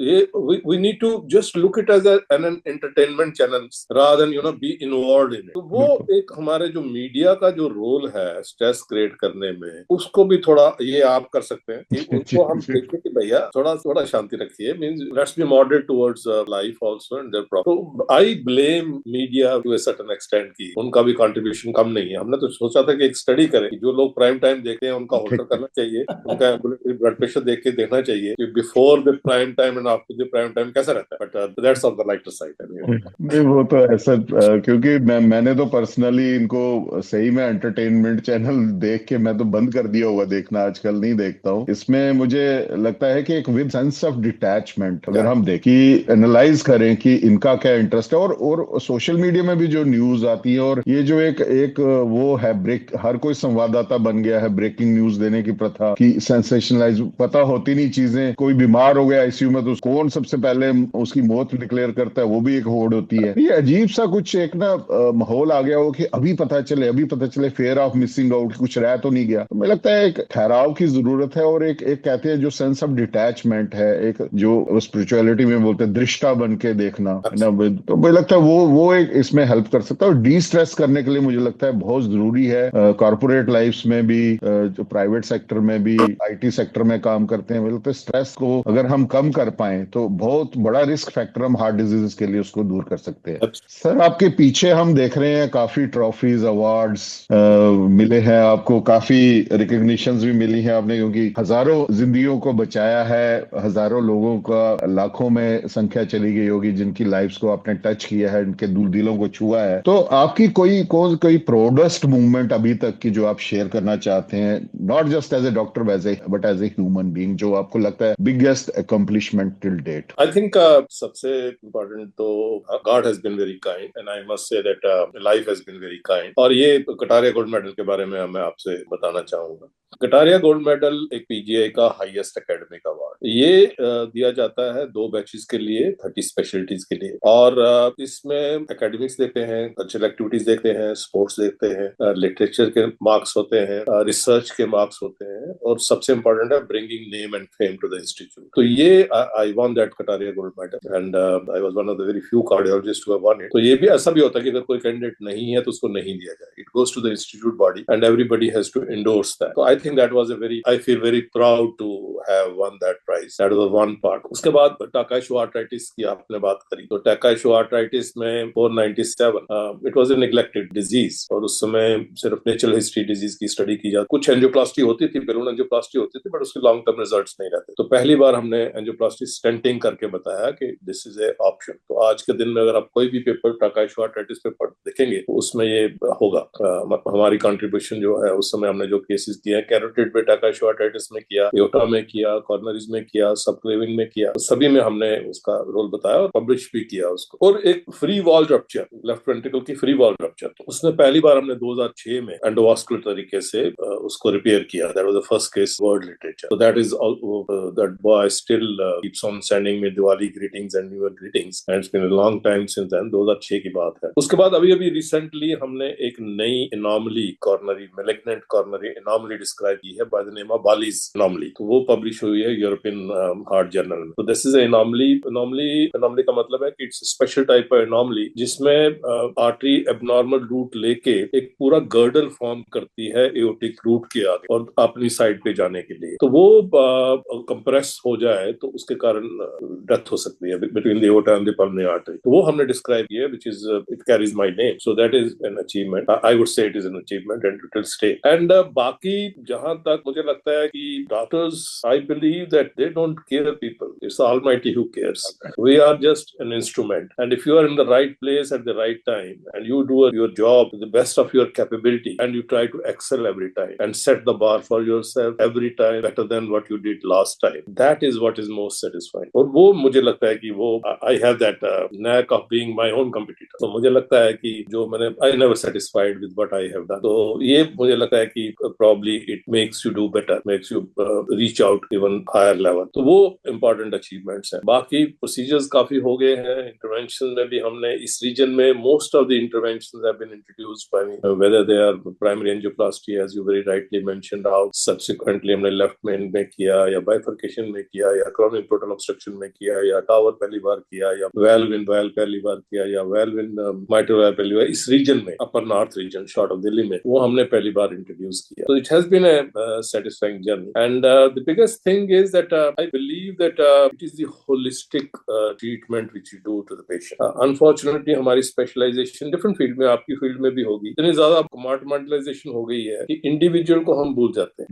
We need to just look it as an entertainment channel rather than be involved in it. तो वो एक हमारे जो मीडिया का जो रोल है स्ट्रेस क्रिएट करने में, उसको भी थोड़ा ये आप कर सकते हैं कि उनको हम देखें कि भैया थोड़ा शांति रखिए, means let's be moderate towards life also and their problem. तो I blame media to a certain extent की उनका भी कंट्रीब्यूशन कम नहीं है। हमने तो सोचा था कि एक स्टडी करें कि जो लोग प्राइम टाइम देखते हैं उनका होल्डर करना चाहिए, उनका एम्बुलेटरी ब्लड प्रेशर देख के देखना चाहिए कि before the prime time and after the prime time कैसा रहता है, but that's on the lighter side. नहीं वो तो ऐसा क्योंकि मैंने तो पर्सनली इनको सही में एंटरटेनमेंट चैनल देख के मैं तो बंद कर दिया हुआ देखना, आजकल नहीं देखता हूँ। इसमें मुझे लगता है कि एक विद सेंस ऑफ डिटैचमेंट अगर हम देखें, एनालाइज करें कि इनका क्या इंटरेस्ट है, और सोशल मीडिया में भी जो न्यूज आती है, और ये जो एक वो है ब्रेक, हर कोई संवाददाता बन गया है, ब्रेकिंग न्यूज देने की प्रथा की सेंसेशनलाइज, पता होती नहीं चीजें, कोई बीमार हो गया आईसीयू में तो कौन सबसे पहले उसकी मौत डिक्लेयर करता है, वो भी एक होड़ होती है। ये अजीब सा कुछ एक ना माहौल आ गया हो कि अभी पता चले, फेयर ऑफ मिसिंग आउट, कुछ रह तो नहीं गया। तो मुझे लगता है एक ठहराव की जरूरत है, और एक कहते हैं जो सेंस ऑफ डिटैचमेंट है, एक जो स्पिरिचुअलिटी में बोलते हैं दृष्टा बन के देखना है ना, तो मुझे लगता है वो एक इसमें हेल्प कर सकता है। और डी स्ट्रेस करने के लिए मुझे लगता है बहुत जरूरी है, कॉर्पोरेट लाइफ में भी, जो प्राइवेट सेक्टर में भी, आईटी सेक्टर में काम करते हैं, मुझे लगता है स्ट्रेस को अगर हम कम कर पाए तो बहुत बड़ा रिस्क फैक्टर हम हार्ट डिजीज के लिए उसको दूर कर सकते हैं। सर आपके पीछे हम देख रहे हैं काफी ट्रॉफीज, अवार्ड्स मिले हैं आपको, काफी रिकग्निशंस भी मिली हैं आपने, क्योंकि हजारों जिंदगियों को बचाया है, हजारों लोगों का लाखों में संख्या चली गई होगी जिनकी लाइफ्स को आपने टच किया है, इनके दिलों को छुआ है। तो आपकी कोई प्राउडेस्ट मूवमेंट अभी तक की जो आप शेयर करना चाहते हैं, not just as a doctor but as a human being, जो आपको लगता है biggest accomplishment till date? I think सबसे इम्पोर्टेंट तो God has been very kind and I must say that life has been very kind. और ये कटारिया गोल्ड मेडल के बारे में मैं आपसे बताना चाहूंगा। कटारिया गोल्ड मेडल एक पीजीआई का हाईएस्ट एकेडमिक अवार्ड, ये दिया जाता है 2 बैचेस के लिए, 30 स्पेशलिटीज के लिए। और इसमें एकेडमिक्स देखते हैं, कल्चरल एक्टिविटीज देखते हैं, स्पोर्ट्स देखते हैं, लिटरेचर के मार्क्स होते हैं, रिसर्च के मार्क्स होते हैं, और सबसे इम्पोर्टेंट है bringing name and fame to the institute. तो ये I won that Kataria gold medal and I was one of the very few cardiologist who have won it. तो ये भी ऐसा भी होता है कि अगर कोई कैंडिडेट नहीं है तो उसको नहीं दिया जाए, it goes to the institute body and everybody has to endorse that. So I think that was I feel very proud to have won that prize. That was one part. उसके बाद टाकाशो आर्थराइटिस की आपने बात करी, तो टाकाशो आर्थराइटिस में 497 it was a neglected disease, और उस समय सिर्फ नेचुरल हिस्ट्री डिजीज की स्टडी की जाती, कुछ एंजियोप्लास्टी होती थी, बैलून एंजियोप्लास्टी होती थी, बट उसके लॉन्ग टर्म रिजल्ट्स नहीं रहते। तो पहली बार हमने एंजियोप्लास्टी स्टेंटिंग करके बताया कि दिस इज ए ऑप्शन। तो आज के दिन में अगर आप कोई भी पेपर टाकाशो आर्थराइटिस पेपर देखेंगे तो उसमें ये होगा। हमारी कंट्रीब्यूशन जो है, उस समय हमने जो केसेस किए हैं, कैरोटिड में टाकाशो आर्थराइटिस में किया, एओर्टा में किया, कॉर्नरीज में किया, सबक्लेविन में किया, सभी में हमने उसका रोल बताया और पब्लिश भी किया उसको। और एक free wall rupture, left ventricle की फ्री वॉल रप्चर, उसमें पहली बार हमने 2006 में एंडोवास्कुलर तरीके से उसको रिपेयर किया। That was the first case world literature. So that is that boy still keeps on sending me Diwali greetings and new year greetings, and it's been a long time since then. 2006 की बात है। उसके बाद अभी रिसेंटली हमने एक नई anomaly, coronary malignant coronary anomaly describe की है by the name of Bali's anomaly. तो वो पब्लिश हुई है यूरोपियन हार्ट जर्नल में। तो दिस इज एनॉमली का मतलब है कि it's special type of anomaly जिसमें आर्टरी एबनॉर्मल रूट लेके एक पूरा गर्डल फॉर्म करती है एओर्टिक रूट के आगे और अपनी साइड पे जाने के लिए। तो वो कंप्रेस हो जाए तो उसके कारण डेथ हो सकती है between the aorta and the pulmonary artery. तो वो हमने डिस्क्राइब किया, which is it carries my name, so that is an achievement. I would say it is an achievement and it will stay. And बाकी जहां तक मुझे लगता है कि doctors, I believe that they don't care people, it's almighty who cares. We are just an instrument, and if you are in the right place at the right time and you do your job to the best of your capability and you try to excel every time and set the bar for yourself every time better than what you did last time, that is what is most satisfying. और वो मुझे लगता है कि वो I have that knack of being my own competitor. तो मुझे लगता है कि जो मैंने I never satisfied with what I have done. तो ये मुझे लगता है कि probably it makes you do better, makes you reach out even higher level. तो वो important achievements हैं। बाकी procedures काफी हो गए हैं, intervention में भी हमने इस region में most of the interventions have been introduced by me, whether they are primary angioplasty as you very rightly mentioned out, subsequently हमने left main में किया या bifurcation में किया या chronic portal obstruction में किया या tower पहली बार किया या valve in valve पहली बार किया या valve in mitral valve पहली बार, इस region में upper north region short of Delhi में वो हमने पहली बार introduce किया। तो it has been been a satisfying journey. And the biggest thing is that I believe that it is the holistic treatment which you do to the patient. Unfortunately, हमारी specialization different field में, आपकी field में भी होगी, इतनी ज़्यादा compartmentalization हो गई है कि individual को हम भूल जाते हैं.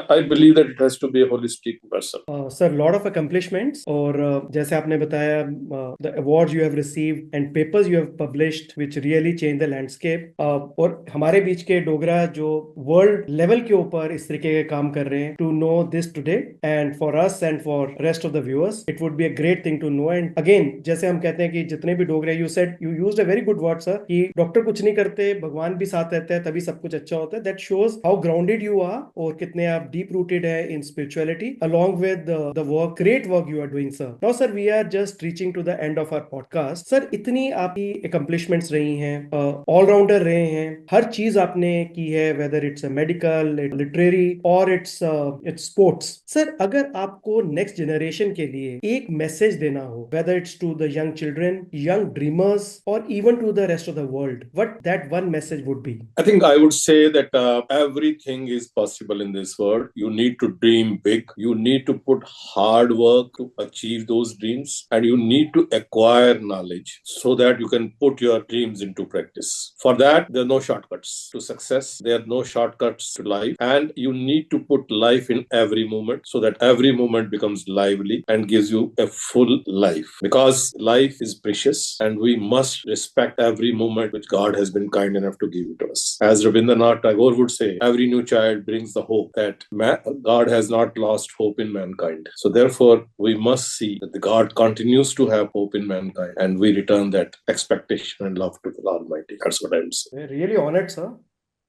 I believe that it has to be a holistic person. Sir, lot of accomplishments. और जैसे आपने बताया, the awards you have received and papers you have published which really change the landscape. और हमारे बीच के डोगरा जो वर्ल्ड लेवल के ऊपर इस तरीके के काम कर रहे हैं, to know this today and for us and for rest of the viewers, it would be a great thing to know. And again, जैसे हम कहते हैं कि जितने भी डोगरे, you said you used a very good word sir, कि डॉक्टर कुछ नहीं करते, भगवान भी साथ रहते हैं, तभी सब कुछ अच्छा होता है. That shows how grounded you are और कितने आप deep rooted है in spirituality along with the work, great work you are doing sir. Now sir, we are just reaching to the end of our podcast. Sir, इतनी आपकी accomplishments रही हैं, all rounder रहे हैं, हर चीज आपने की है, whether it's a medical, literary or it's sports. Sir, अगर आपको next generation के लिए एक मैसेज देना हो, whether it's to the young children, young dreamers or even to the rest of the world, what that one message would be? I think I would say that everything is possible in this world. You need to dream big. You need to put hard work to achieve those dreams, and you need to acquire knowledge so that you can put your dreams into practice. For that, there are no shortcuts to success. There are no shortcuts to life, and you need to put life in every moment so that every moment becomes lively and gives you a full life. Because life is precious, and we must respect every moment which God has been kind enough to give it to us. As Rabindranath Tagore would say, every new child brings the hope that God has not lost hope in mankind. So therefore, we must see that the God continues to have hope in mankind, and we return that expectation and love to the Almighty. That's what I would say. We're really honored, sir,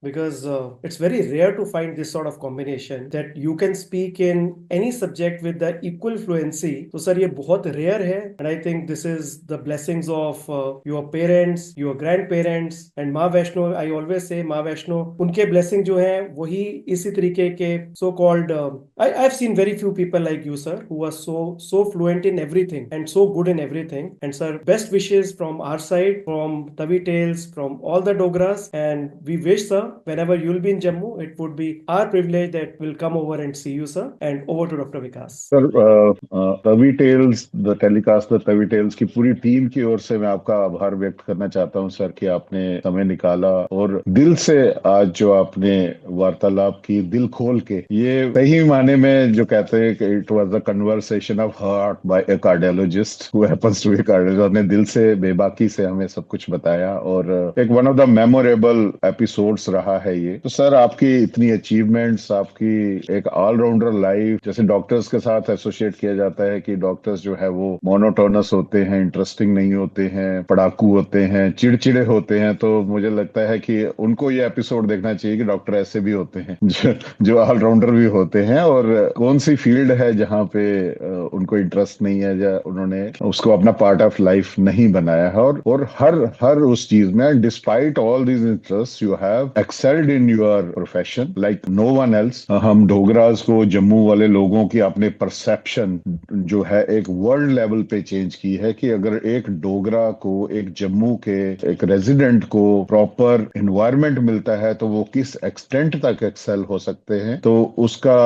because it's very rare to find this sort of combination that you can speak in any subject with the equal fluency. So sir, ये बहुत rare है, and I think this is the blessings of your parents, your grandparents and माँ वैष्णो. I always say माँ वैष्णो, उनके blessing जो है वही इसी तरीके के so called I've seen very few people like you sir who are so fluent in everything and so good in everything. And sir, best wishes from our side, from Tavi Tales, from all the Dogras, and we wish sir, whenever you'll be in Jammu, it would be our privilege that we'll come over and see you, sir. And over to Dr. Vikas. Sir, Tavi Tales, the telecast of Tavi Tales की पूरी टीम की ओर से मैं आपका आभार व्यक्त करना चाहता हूं सर कि आपने समय निकाला और दिल से आज जो आपने वार्तालाप की, दिल खोल के, ये सही माने में जो कहते हैं कि it was a conversation of heart by a cardiologist who happens to be cardiologist. आपने दिल से, बेबाकी से हमें सब कुछ बताया और एक one of the memorable episodes रहा है ये. तो सर, आपकी इतनी अचीवमेंट्स, आपकी एक ऑलराउंडर लाइफ, जैसे डॉक्टर्स के साथ एसोसिएट किया जाता है कि डॉक्टर्स जो है वो मोनोटोनस होते हैं, इंटरेस्टिंग नहीं होते हैं, पढ़ाकू होते हैं, चिड़चिड़े होते हैं, तो मुझे लगता है कि उनको ये एपिसोड देखना चाहिए कि डॉक्टर ऐसे भी होते हैं जो ऑलराउंडर भी होते हैं और कौन सी फील्ड है जहाँ पे उनको इंटरेस्ट नहीं है या उन्होंने उसको अपना पार्ट ऑफ लाइफ नहीं बनाया है और हर उस चीज में despite all these interest you have excelled in your profession like no one else. हम डोगराज को, जम्मू वाले लोगों की आपने परसेप्शन जो है एक वर्ल्ड लेवल पे चेंज की है कि अगर एक डोगरा को, एक जम्मू के एक रेजिडेंट को प्रॉपर एनवायरनमेंट मिलता है तो वो किस एक्सटेंट तक एक्सेल हो सकते हैं. तो उसका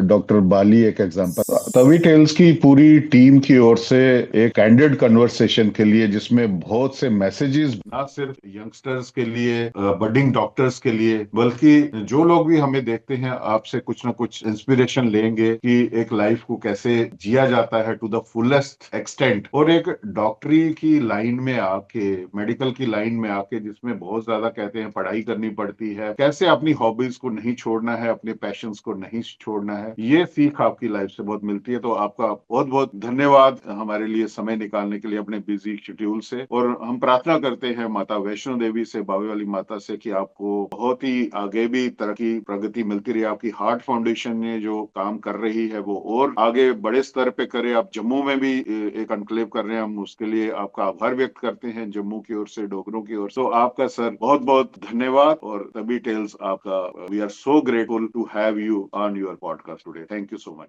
डॉक्टर बाली एक एग्जांपल. तवी टेल्स की पूरी टीम की ओर से एक कैंडिड कन्वर्सेशन के लिए जिसमें बहुत से मैसेजेस ना सिर्फ यंगस्टर्स के लिए, बडिंग डॉक्टर्स के लिए, बल्कि जो लोग भी हमें देखते हैं आपसे कुछ ना कुछ इंस्पिरेशन लेंगे कि एक लाइफ को कैसे जिया जाता है टू द फुलेस्ट एक्सटेंट. और एक डॉक्टरी की लाइन में आके, मेडिकल की लाइन में आके, जिसमें बहुत ज्यादा कहते हैं पढ़ाई करनी पड़ती है, कैसे अपनी हॉबीज को नहीं छोड़ना है, अपने पैशंस को नहीं छोड़ना है, ये सीख आपकी लाइफ से बहुत मिलती है. तो आपका बहुत बहुत धन्यवाद हमारे लिए समय निकालने के लिए अपने बिजी शेड्यूल से. और हम प्रार्थना करते हैं माता वैष्णो देवी से, बावे वाली माता से, कि आपको बहुत ही आगे भी तरक्की, प्रगति मिलती रही. आपकी हार्ट फाउंडेशन ने जो काम कर रही है वो और आगे बड़े स्तर पे करे. आप जम्मू में भी एक एनक्लेव कर रहे हैं, हम उसके लिए आपका आभार व्यक्त करते हैं जम्मू की ओर से, डोगरों की ओर से. तो आपका सर बहुत बहुत धन्यवाद. और तभी टेल्स आपका, we are so grateful to have you on your podcast today. Thank you so much.